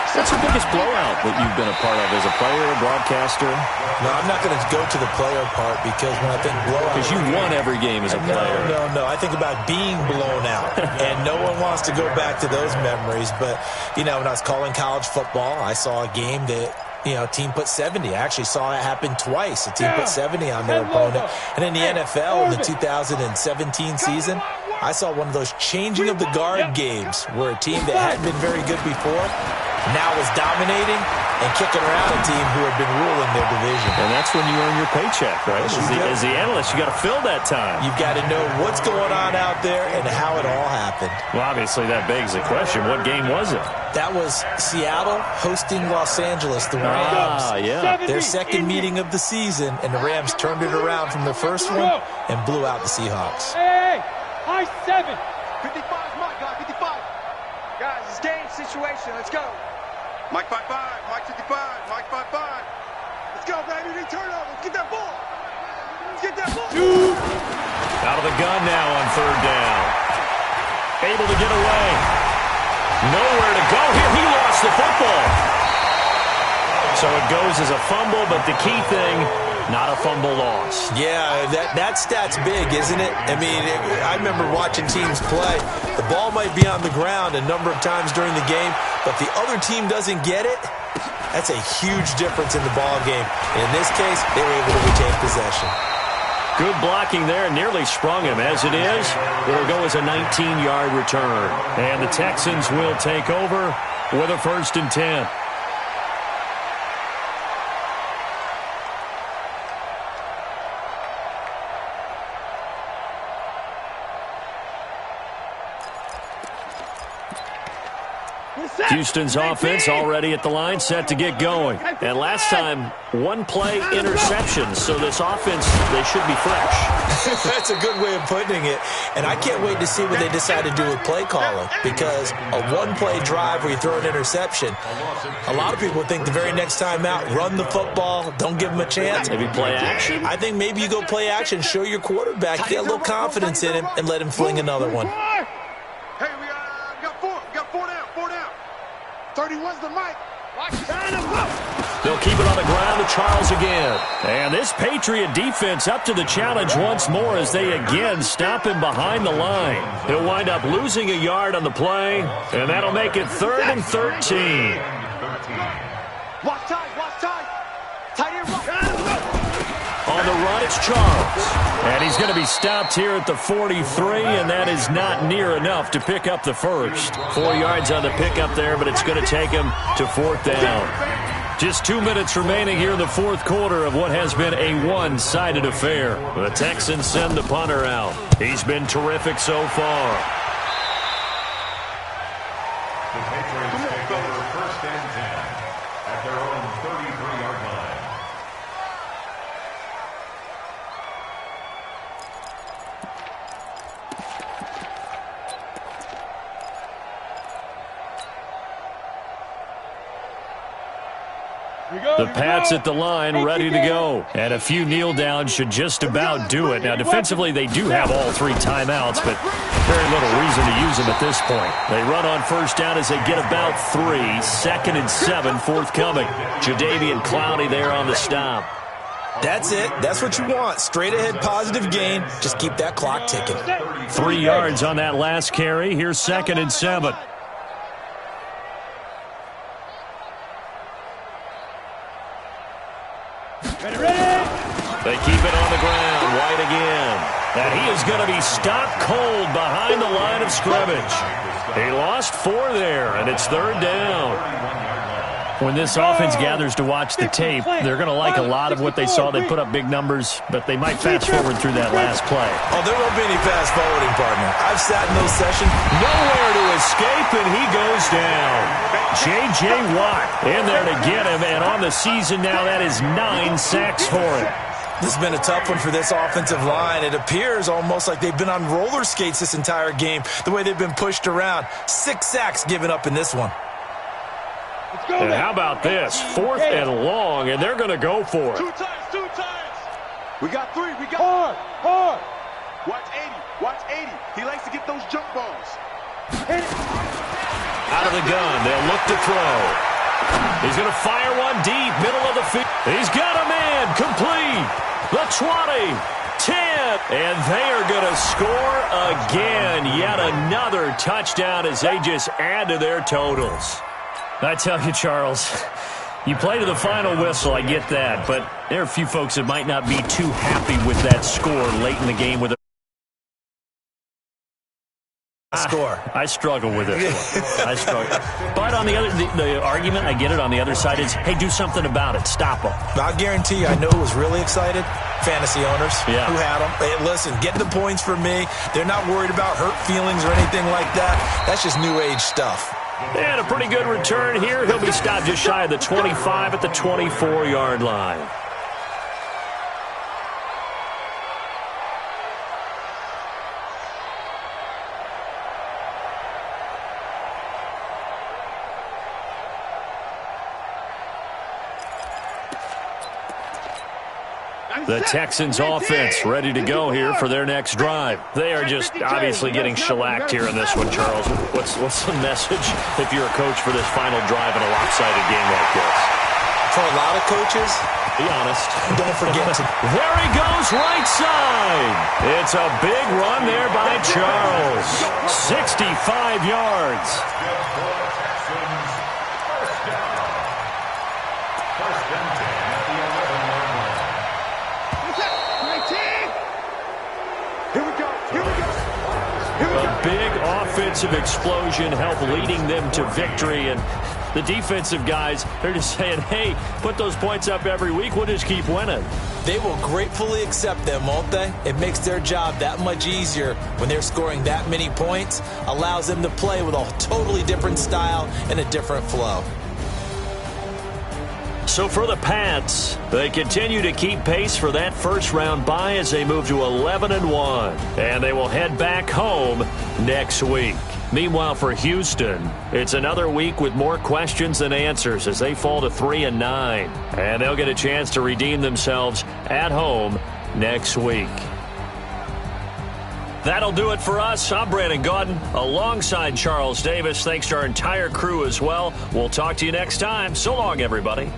the biggest blowout that you've been a part of as a player, a broadcaster? No, I'm not going to go to the player part because when I think blowout... Because you won every game as a player. No. I think about being blown out. And no one wants to go back to those memories. But, when I was calling college football, I saw a game that... a team put 70. I actually saw it happen twice. A team put 70 on their opponent. And in the NFL, in the 2017 season, I saw one of those changing of the guard games where a team that hadn't been very good before now was dominating and kicking around a team who had been ruling their division. And that's when you earn your paycheck, right? As the analyst, you got to fill that time. You've got to know what's going on out there and how it all happened. Well, obviously, that begs the question, what game was it? That was Seattle hosting Los Angeles, the Rams. Their second meeting of the season, and the Rams turned it around from the first one and blew out the Seahawks. Hey, high 7. 55 is Mike, guys, 55. Guys, it's game situation. Let's go. Mike 55, Mike 55, Mike 55. Let's go, baby. They turn over. Let's get that ball. Let's get that ball. Out of the gun now on 3rd down. Able to get away. Nowhere to go here. He lost the football. So it goes as a fumble, but the key thing, not a fumble loss. Yeah, that stat's big, isn't it? I mean, I remember watching teams play. The ball might be on the ground a number of times during the game, but the other team doesn't get it. That's a huge difference in the ball game. And in this case, they were able to retain possession. Good blocking there, nearly sprung him. As it is, it'll go as a 19-yard return. And the Texans will take over with a 1st and 10. Houston's offense already at the line, set to get going. And last time, 1-play interception. So this offense, they should be fresh. That's a good way of putting it. And I can't wait to see what they decide to do with play calling. Because a 1-play drive where you throw an interception, a lot of people think the very next time out, run the football, don't give them a chance. Maybe play action? I think maybe you go play action, show your quarterback, get a little confidence in him, and let him fling another one. Hey, we got 4. We got 4 down. 4 down. 31's the mic. They'll keep it on the ground to Charles again. And this Patriot defense up to the challenge once more as they again stop him behind the line. He'll wind up losing a yard on the play, and that'll make it 3rd and 13. Watch tight. Tight end right. On the run, it's Charles. And he's going to be stopped here at the 43, and that is not near enough to pick up the first. 4 yards on the pickup there, but it's going to take him to 4th down. Just 2 minutes remaining here in the fourth quarter of what has been a one-sided affair. The Texans send the punter out. He's been terrific so far. The Patriots take over 1st and 10 at their own 33-yard line. The Pats at the line, ready to go. And a few kneel downs should just about do it. Now, defensively, they do have all 3 timeouts, but very little reason to use them at this point. They run on first down as they get about 3. 2nd and 7 forthcoming. Jadeveon Clowney there on the stop. That's it. That's what you want. Straight ahead positive gain. Just keep that clock ticking. 3 yards on that last carry. Here's 2nd and 7. They keep it on the ground. White again. And he is going to be stopped cold behind the line of scrimmage. He lost 4 there, and it's 3rd down. When this offense gathers to watch the tape, they're going to like a lot of what they saw. They put up big numbers, but they might fast forward through that last play. Oh, there won't be any fast forwarding, partner. I've sat in those sessions. Nowhere to escape, and he goes down. J.J. Watt in there to get him, and on the season now, that is 9 sacks for him. This has been a tough one for this offensive line. It appears almost like they've been on roller skates this entire game, the way they've been pushed around. 6 sacks given up in this one. And how about this? 4th and long, and they're going to go for it. 2 times. We got 3. We got hard. Watch 80. He likes to get those jump balls. Out of the gun, they'll look to throw. He's going to fire one deep, middle of the field. He's got a man, complete. The 20, 10, and they are going to score again. Yet another touchdown as they just add to their totals. I tell you, Charles, you play to the final whistle, I get that, but there are a few folks that might not be too happy with that score late in the game with Score. I struggle with it. I struggle. But on the other, the argument, I get it, on the other side is, hey, do something about it. Stop them. I'll guarantee you, I know who was really excited. Fantasy owners who had them. Hey, listen, get the points for me. They're not worried about hurt feelings or anything like that. That's just new age stuff. And a pretty good return here. He'll be stopped just shy of the 25 at the 24-yard line. The Texans offense ready to go here for their next drive. They are just obviously getting shellacked here in this one, Charles. What's the message if you're a coach for this final drive in a lopsided game like this? For a lot of coaches, be honest. Don't forget to... There he goes, right side. It's a big run there by Charles. 65 yards. A big offensive explosion helped leading them to victory, and the defensive guys, they're just saying, hey, put those points up every week, we'll just keep winning. They will gratefully accept them, won't they? It makes their job that much easier when they're scoring that many points, allows them to play with a totally different style and a different flow. So for the Pats, they continue to keep pace for that first-round bye as they move to 11-1, and they will head back home next week. Meanwhile, for Houston, it's another week with more questions than answers as they fall to 3-9, and they'll get a chance to redeem themselves at home next week. That'll do it for us. I'm Brandon Gaudin alongside Charles Davis. Thanks to our entire crew as well. We'll talk to you next time. So long, everybody.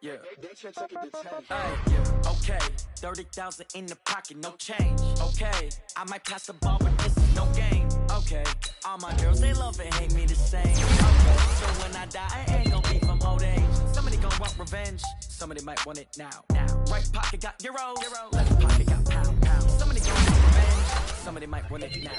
Yeah. Yeah. Okay. 30,000 in the pocket, no change. Okay. I might pass the ball, but this is no game. Okay. All my girls, they love and hate me the same. Okay. So when I die, I ain't gon' be from old age. Somebody gon' want revenge. Somebody might want it now. Right pocket got euros. Left pocket got pound. Somebody gon' want revenge. Somebody might want it now.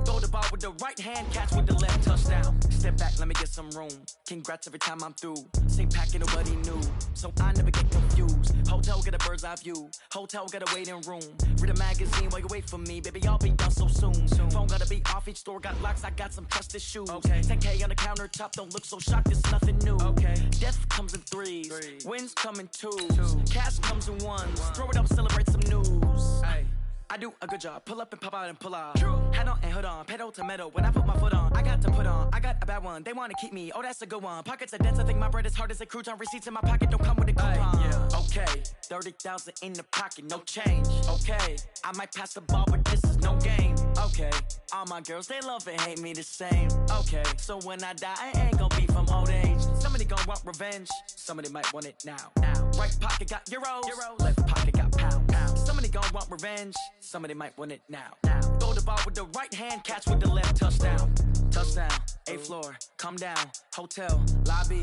Throw the ball with the right hand, catch with the left, touchdown. Step back, let me get some room. Congrats every time I'm through. Same packet, nobody new, so I never get confused. Hotel get a bird's eye view. Hotel get a waiting room. Read a magazine while you wait for me. Baby, I'll be done so soon. Phone gotta be off, each store got locks. I got some trusted shoes. Okay. 10K on the countertop, don't look so shocked, it's nothing new. Okay. Death comes in threes. Wins come in twos. Cash comes in ones. Throw it up, celebrate some news. Ay. I do a good job, pull up and pop out and pull out. True. Head on and hood on, pedal to metal. When I put my foot on, I got to put on. I got a bad one, they wanna keep me. Oh, that's a good one. Pockets are dense, I think my bread is hard as a crouton. Receipts in my pocket don't come with a coupon. Yeah. Okay, 30,000 in the pocket, no change. Okay, I might pass the ball, but this is no game. Okay, all my girls, they love and hate me the same. Okay, so when I die, I ain't gon' be from old age. Somebody gon' want revenge. Somebody might want it now. Right pocket got euros. Left pocket got pound. Somebody gon' want revenge. Somebody might want it now. Throw the ball with the right hand, catch with the left, touchdown. Touchdown, 8th floor, come down, hotel, lobby.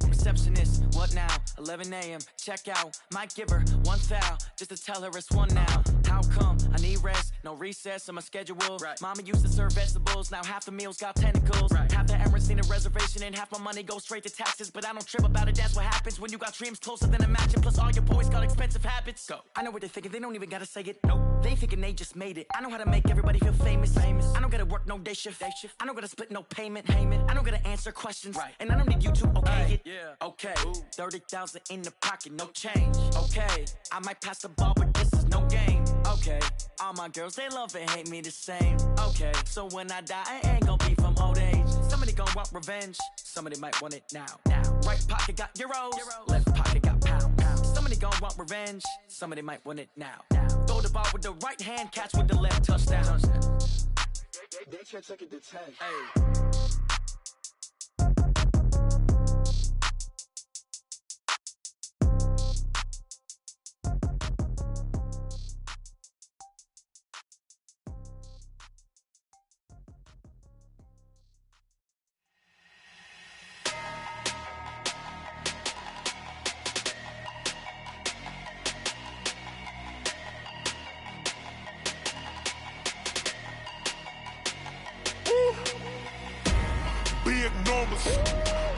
Receptionist, what now? 11 a.m., check out. Might give her one foul, just to tell her it's one now. How come? I need rest, no recess in my schedule. Right. Mama used to serve vegetables, now half the meals got tentacles. Right. Half the Emirates need a reservation and half my money goes straight to taxes. But I don't trip about it, that's what happens when you got dreams closer than a matching. Plus all your boys got expensive habits. Go. I know what they're thinking, they don't even gotta say it. Nope. They thinking they just made it. I know how to make everybody feel famous. I don't gotta work no day shift. I don't gotta split no payment. I don't gotta answer questions. Right. And I don't need you to okay it. Yeah. Okay, 30,000 in the pocket, no change. Okay, I might pass the ball, but this is no game. Okay, all my girls, they love and hate me the same. Okay, so when I die, I ain't gon' be from old age. Somebody gon' want revenge. Somebody might want it now. Right pocket got euros. Left pocket got pound. Somebody gon' want revenge. Somebody might want it now. Throw the ball with the right hand, catch with the left, touchdown. They can't take it to 10. Hey.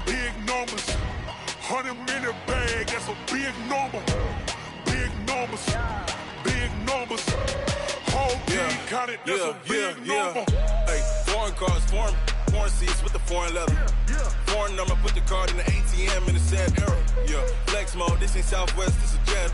Big numbers, 100-minute bag, that's a big number. Big numbers, whole team counted, that's a big number. Hey, foreign cars, foreign seats with the foreign leather. Foreign number, put the card in the ATM in the sad era. Yeah, flex mode, this ain't Southwest, this is Jet.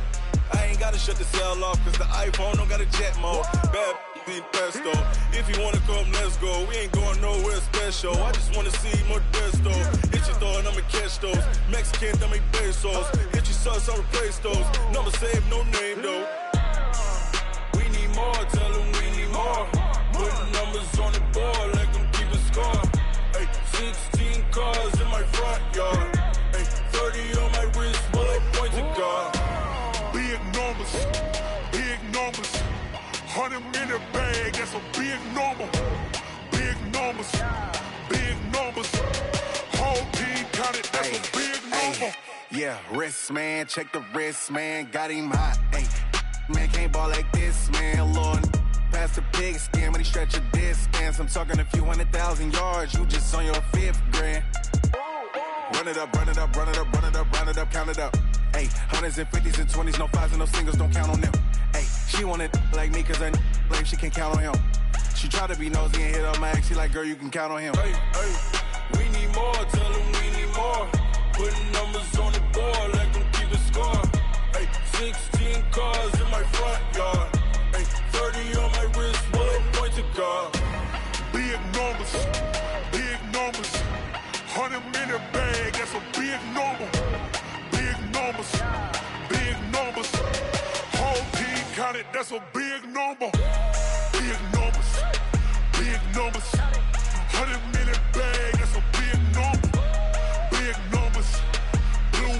I ain't gotta shut the cell off, cause the iPhone don't got a jet mode. Bad beat pesto. If you wanna come, let's go. We ain't going nowhere special. I just wanna see more Modesto. Hit your thought, I'ma catch those. Mexican, dummy pesos. Hit your sauce, I'll replace those. Number saved, no name though. We need more, tell them we need more. Putting numbers on the board, like them keeping score. Hey, 16 cars in my front yard. Hey, 30 on my wrist, more like points to God. Big numbers, 100-minute bag, that's a big number. Big numbers, whole team counted, that's a big number. Yeah, wrist man, check the wrist man, got him hot. Ay, man can't ball like this, man. Lord, past the pig skin when he stretch a distance. I'm talking a few 100,000 yards, you just on your 5th grand. Run it up, count it up. Ayy, 100s and 50s and 20s, no 5s and no singles, don't count on them. Ayy, she want it like me, cause I like she can count on him. She try to be nosy and hit up my ex, she like, girl, you can count on him. Hey, we need more, tell them we need more. Putting numbers on the board, like them keeping score. Hey, 16 cars in my front yard. Hey, 30 on my wrist, more like point to God. Big numbers, 100-minute bag, that's a big number. Big numbers, whole team counted, that's a big number. Big numbers, 100-minute bag, that's a big number. Big numbers, blue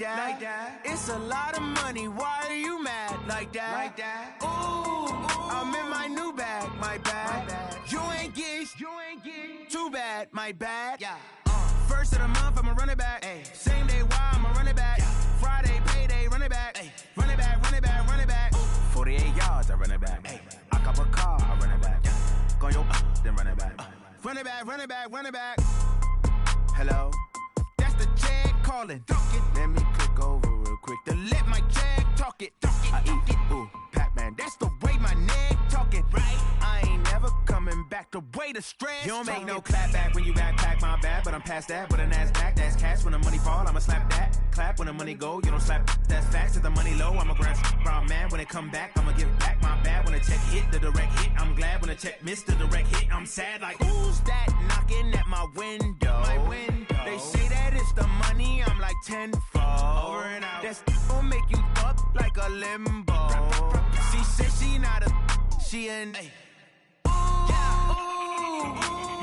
like that. It's a lot of money, why are you mad like that? Ooh, I'm in my new bag, my bad. You ain't get too bad, my bad. Yeah. First of the month, I'ma run it back. Ay. Same day, why I'ma run it back. Friday, payday, run it back. Ay. Run it back, run it back, run it back. 48 yards, I run it back. Ay. I cop a car, I run it back. Go your then run it back. Run it back, run it back, run it back. Hello? That's the jag calling. Let me click over real quick to let my jag talk it. I eat it, ooh, Pac-Man. That's the way my neck talking, right? I ain't never coming back the way the stress. You don't make no clap back when you backpack, my bad. But I'm past that with a NASDAQ. That's cash when the money fall, I'ma slap that. Clap when the money go, you don't slap. That's facts. If the money low, I'ma grab brown man. When it come back, I'ma give back my bad. When the check hit, the direct hit. I'm glad when the check missed the direct hit. I'm sad like, who's that knocking at my window? My window. They say that it's the money, I'm like tenfold. Over and out. That's gon' make you up like a limbo. She said she not a, she an. Ooh,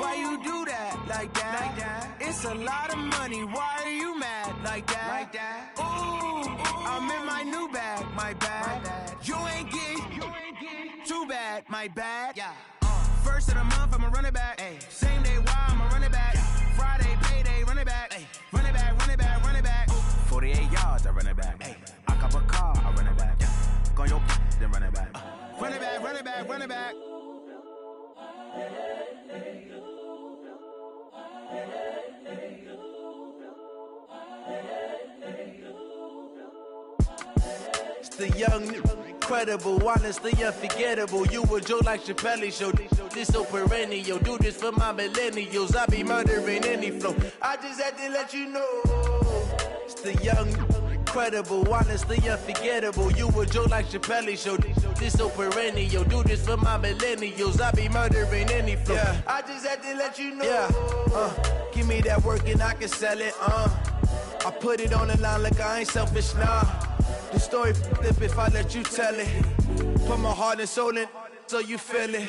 why you do that like that? It's a lot of money, why are you mad like that? Ooh, I'm in my new bag, my bad. You ain't get too bad, my bad. Yeah. First of the month, I'ma run it back. Ay. Same day, why I'ma run it back. Friday, payday, run it back. Ay. Run it back, run it back, run it back. 48 yards, I run it back. Ay. I cop a car, I run it back. Go your then run it back. Run it back, run it back, run it back. It's the young, incredible, honestly unforgettable. You a joke like Chappelle show. This so perennial. Do this for my millennials. I be murdering any flow. I just had to let you know. It's the young, incredible, honestly unforgettable. You a joke like Chappelle show. This so perennial. Do this for my millennials. I be murdering any flow. Yeah. I just had to let you know. Yeah. Give me that work and I can sell it. I put it on the line like I ain't selfish, nah. The story flip if I let you tell it. Put my heart and soul in so you feel it.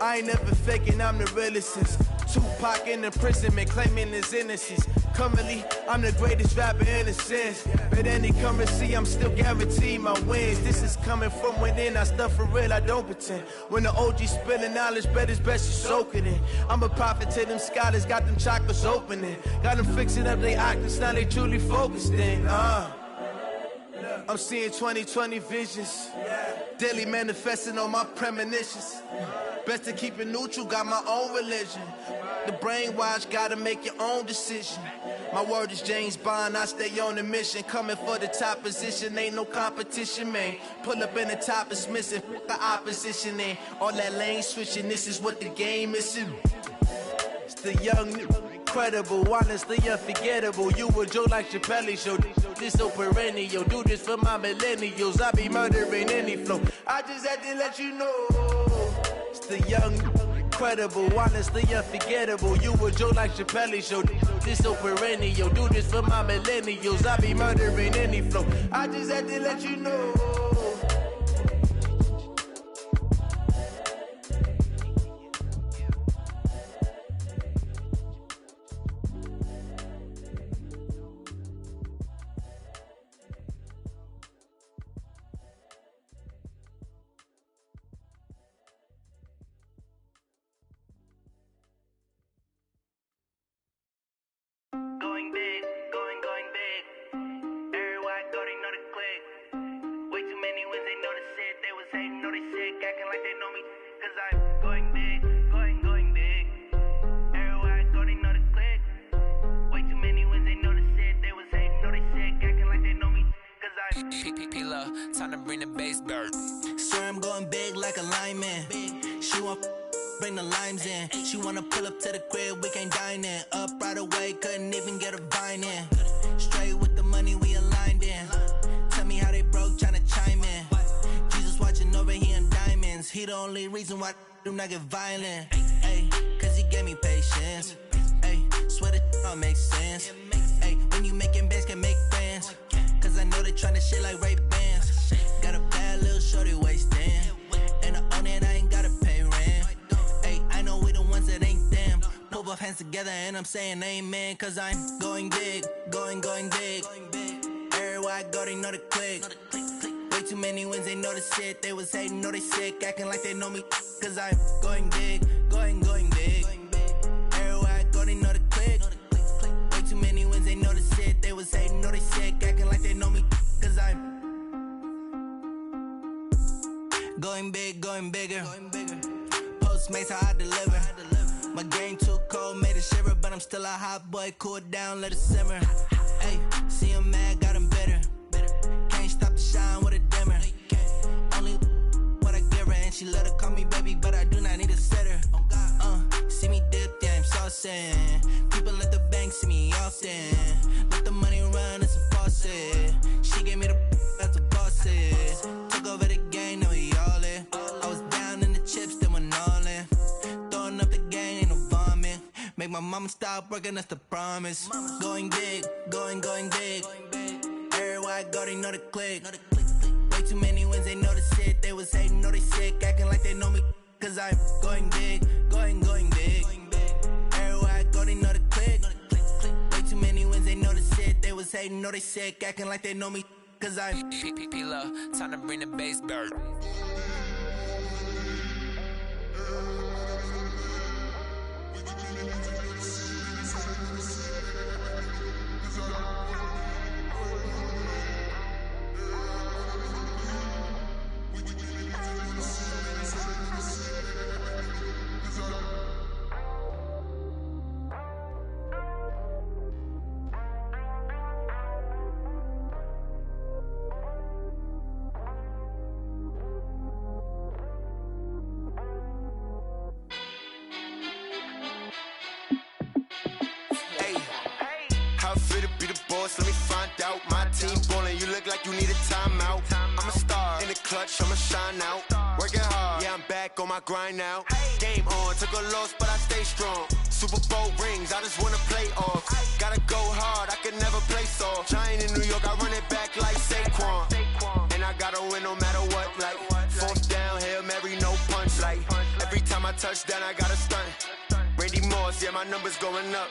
I ain't never faking, I'm the realest since Tupac in imprisonment, claiming his innocence. Currently, I'm the greatest rapper in a sense. But any currency, I'm still guaranteed my wins. This is coming from within, I stuff for real, I don't pretend. When the OG spilling knowledge, bet it's best you soak it in. I'm a prophet to them scholars, got them chakras opening. Got them fixing up their octaves, now they truly focused in. I'm seeing 2020 visions. Daily manifesting on my premonitions. Best to keep it neutral, got my own religion. The brainwash, gotta make your own decision. My word is James Bond, I stay on the mission. Coming for the top position, ain't no competition, man. Pull up in the top, it's missing, the opposition, and all that lane switching, this is what the game is. It's the young, incredible, honestly unforgettable. You a joke like Chappelle show. This so perennial. Do this for my millennials. I be murdering any flow. I just had to let you know. It's the young, incredible, honestly unforgettable. You a joke like Chappelle show. This so perennial. Do this for my millennials. I be murdering any flow. I just had to let you know. Going big, going big. Everywhere I go, they know the click. Way too many wins, they know the shit. They was hating, know they sick, acting like they know me. Cause I'm going big, going big. Everywhere I go, they know the click. Way too many wins, they know the shit. They was hating, know they sick, acting like they know me. Cause I'm P-P-P-Lo, time to bring the bass back. Swear I'm going big like a lineman. She want bring the limes in. She wanna pull up to the crib, we can't dine in. Up right away, couldn't even get a vine in. Straight with the money we aligned in. Tell me how they broke, tryna chime in. Jesus watching over here in diamonds. He the only reason why do not get violent. Ay, cause he gave me patience. Ay, swear that all makes sense. Ay, when you making bands, can make friends. Cause I know they tryna shit like Ray-Bans. Got a bad little shorty wasting. And I own it, I ain't gotta pay rent. Ay, I know we the ones that ain't them. Pull both hands together and I'm saying amen, cause I'm going big, going big. Everywhere I go, they know the click. Way too many wins, they know the shit. They was hating, know they sick, acting like they know me, cause I'm going big, going big. Everywhere I go, they know the click. Way too many wins, they know the shit. They was hating, know they sick, acting like they know me, cause I'm going big, going bigger. Postmates, how I deliver. My game too cold, made it shiver, but I'm still a hot boy. Cool it down, let it simmer. Hey, see him mad, got him bitter. Can't stop the shine with a dimmer. Only what I give her, and she let her call me baby, but I do not need a sitter. See me dip, yeah, I'm saucing. People at the bank see me often. Let the money run, it's a faucet. She gave me the that's a bosses. Took over the game, now we all in. I was down in the chips, then went all in. Throwing up the game, ain't no vomit. Make my mama stop working, that's the promise. Going big, going big. Everywhere I go, they know the click. Way too many wins, they know the shit. They was hating, know they sick, acting like they know me, cause I'm going big, going big. Everywhere I go, they know the click. Way too many wins, they know the shit. They was hating, know they sick, acting like they know me, cause I'm P-P-P-Love, time to bring the bass bird. Let me find out. My team ballin', you look like you need a timeout. I'm a star in the clutch, I'ma shine out. Working hard, yeah, I'm back on my grind now. Game on, took a loss, but I stay strong. Super Bowl rings, I just wanna play off. Gotta go hard, I can never play soft. Giant in New York, I run it back like Saquon. And I gotta win no matter what, like fourth down, Hail Mary, no punch. Like every time I touch down, I gotta stunt. Randy Moss, yeah, my numbers going up.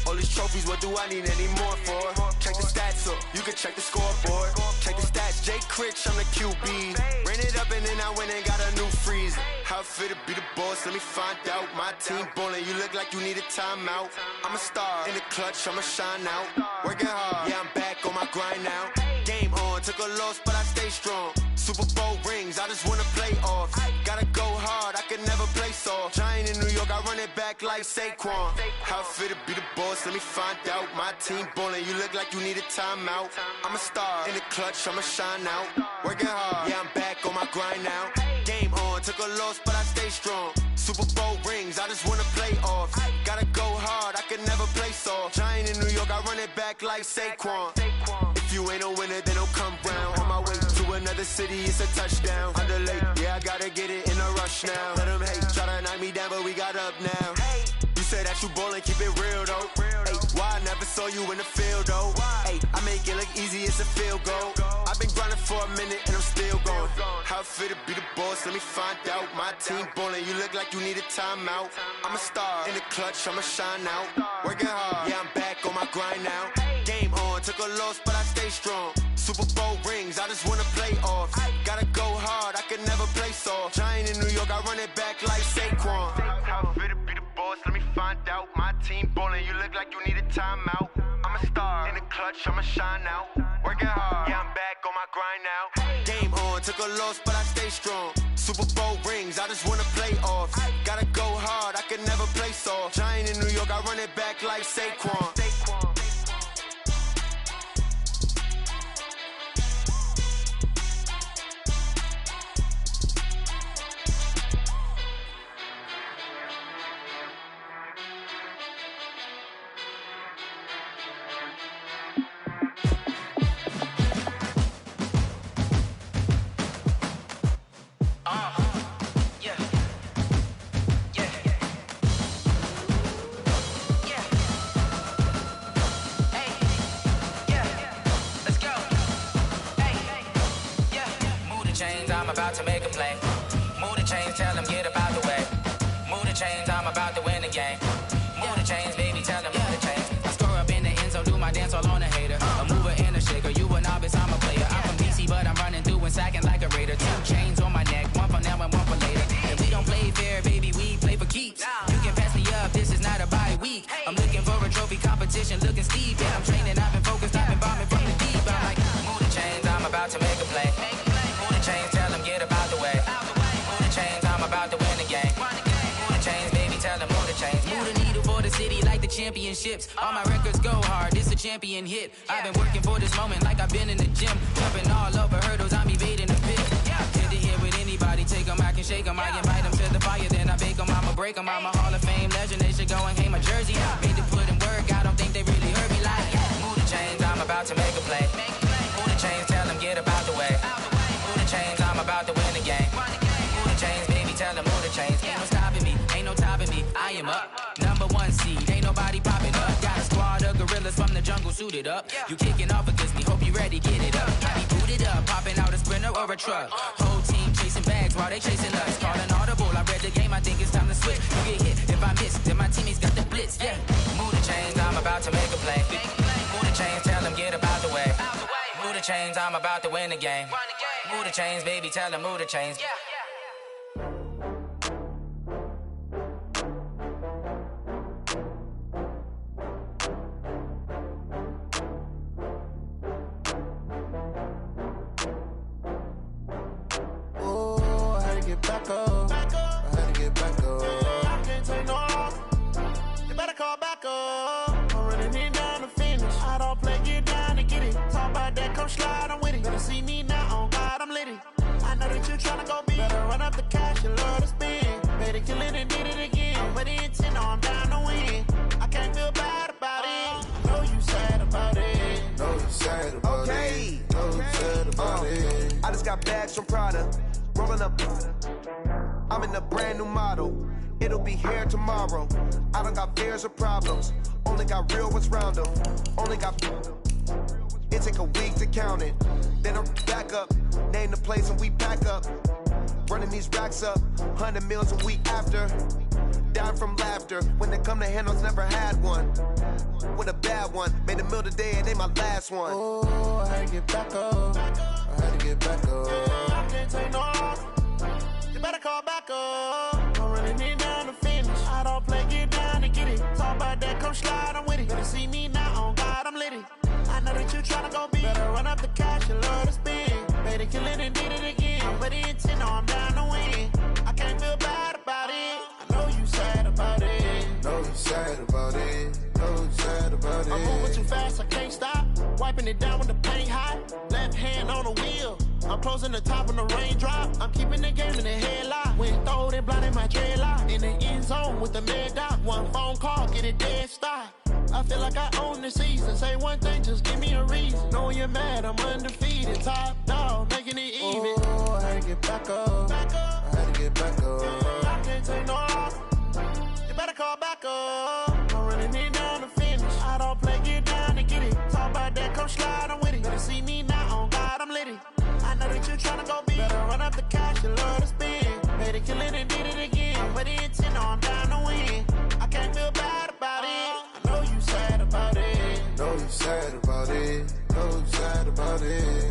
All these trophies, what do I need any more for? Check the stats up, you can check the scoreboard. Check the stats, Jake Critch, I'm the QB. Ran it up and then I went and got a new freeze. How it feel to be the boss, let me find out. My team ballin', you look like you need a timeout. I'm a star in the clutch, I'ma shine out. Working hard, yeah, I'm back on my grind now. Game on, took a loss, but I stay strong. Super Bowl rings, I just wanna play off. Gotta go hard, I can never play soft. Giant in New York, I run it back like Saquon. How it feel to be the boss, let me find out. My team ballin', you look like you need a timeout. I'm a star in the clutch, I'ma shine out. Working hard, yeah, I'm back on my grind now. Game on, took a loss, but I stay strong. Super Bowl rings, I just wanna play off. Gotta go hard, I can never play soft. Giant in New York, I run it back like Saquon. If you ain't a winner, then don't come round. On my way to another city, it's a touchdown. Underlay, yeah, I gotta get it in a rush now. Let them hate, try to knock me down, but we got up now. You say that you ballin', keep it real though. Hey, why I never saw you in the field though? Hey, I make it look easy, it's a field goal. I've been grinding for a minute and I'm still going. How it feel to be the boss, let me find out. My team ballin', you look like you need a timeout. I'm a star in the clutch, I'ma shine out. Working hard, yeah, I'm back on my grind now. Game on, took a loss, but I stay strong. Super Bowl rings, I just wanna play off. Gotta go hard, I can never play soft. Giant in New York, I run it back like Saquon. How it feel to be the boss, let me find out. My team ballin', you look like you need a timeout. I'm a star in the clutch, I'ma shine out. Working hard, yeah, I'm back on my grind now. Game on, took a loss, but I stay strong. Super Bowl rings, I just wanna play off. Gotta go hard, I can never play soft. Giant in New York, I run it back like Saquon. I'm about to make a play. Move the chains, tell them get up out the way. Move the chains, I'm about to win the game. Move the chains. later. 2 chains on my neck, one for now and one for later. And we don't play fair, baby, we play for keeps. You can pass me up, this is not a bye week. I'm looking for a trophy competition, looking steep. And I'm training, I've been focused, I've been bombing from the deep. I'm like, move the chains, I'm about to make a play. Move the chains, tell them get about the way. Move the chains, I'm about to win the game. Move the chains, baby, tell them move the chains. Move the needle for the city like the championships. All my records go hard, this a champion hit. I've been working for this moment like I've been in the gym. Jumping all over hurdles, I'm evading the pit. Hit the hit with anybody, take them, I can shake them. I invite them to the fire, then I bake them. I'ma break them, I'm a Hall of Fame legend. They should go and hang my jersey. Made to put in work, I don't think they really heard me like, move the chains, I'm about to make a play. Move the chains, tell them get about the way. Move the chains, I'm about to win the game. Move the chains, baby, tell them move the chains. Ain't no stopping me, ain't no topping me. I am up, #1 seed, ain't nobody popping up. Got a squad of gorillas from the jungle suited up. You kicking off against me, hope you ready, get it up. I be booted up, popping out a Sprinter or a truck. Whole team chasing bags while they chasing us. Calling audible, I read the game, I think it's time to switch. You get hit, if I miss, then my teammates got the blitz, yeah. Move the chains, I'm about to make a play. Move the chains, tell them get about the way. Move the chains, I'm about to win the game. Move the chains, baby, tell them move the chains. Back up. I had to get back up. I can't take no off. You better call back up. I'm running it down to finish. I don't play, get down to get it. Talk about that, come slide, I'm with it. Better see me now, on God, I'm lit it. I know that you tryna go big. Better run up the cash, you love to spend. Better kill it and did it again. I'm with the intent, no, I'm down to win. I can't feel bad about it. I know you sad about it. Know you sad about it. Know you sad about it. I just got bags from Prada. Rolling up, I'm in a brand new model. It'll be here tomorrow. I don't got fears or problems. Only got real ones round them. Only got. It take a week to count it. Then I'm back up. Name the place and we pack up. Running these racks up. 100 meals a week after. Down from laughter. When they come to handles, never had one. With a bad one. Made a meal today and they my last one. Oh, I had to get back up. I had to get back up. I can't take no off. You better call back up. I'm running it down to finish. I don't play, get down to get it. Talk about that, come slide, I'm with it. Better see me now, on God, I'm lit it. I know that you tryna go big. Better run up the cash, you love to spend. Better kill it and did it again. I'm with the intent, no, I'm down to win. I can't feel bad about it. I know you sad about it. Know you sad about it. Know you sad about it. I'm moving too fast, I can't stop. Wiping it down when the paint hot. Left hand on the wheel. I'm closing the top when the raindrop. I'm keeping the game in the headlock. When throw it, blinding my dreadlock. In the end zone with the mad dot. One phone call, get it dead stop. I feel like I own the season. Say one thing, just give me a reason. Knowing you're mad, I'm undefeated. Top dog, making it even. Oh, I had to get back up. I had to get back up. I can't take no off. You better call back up. I'm running it down to finish. I don't play, get down to get it. Talk about that, come slide, I'm with it. Better see me now, on God, I'm lit it. I know that you tryna go big. Better run up the cash, you love to spend. Better kill it and did it again. I'm with the intent, no, I'm down to win. I can't feel bad about it. I know you sad about it. Know you sad about it. Know you sad about it.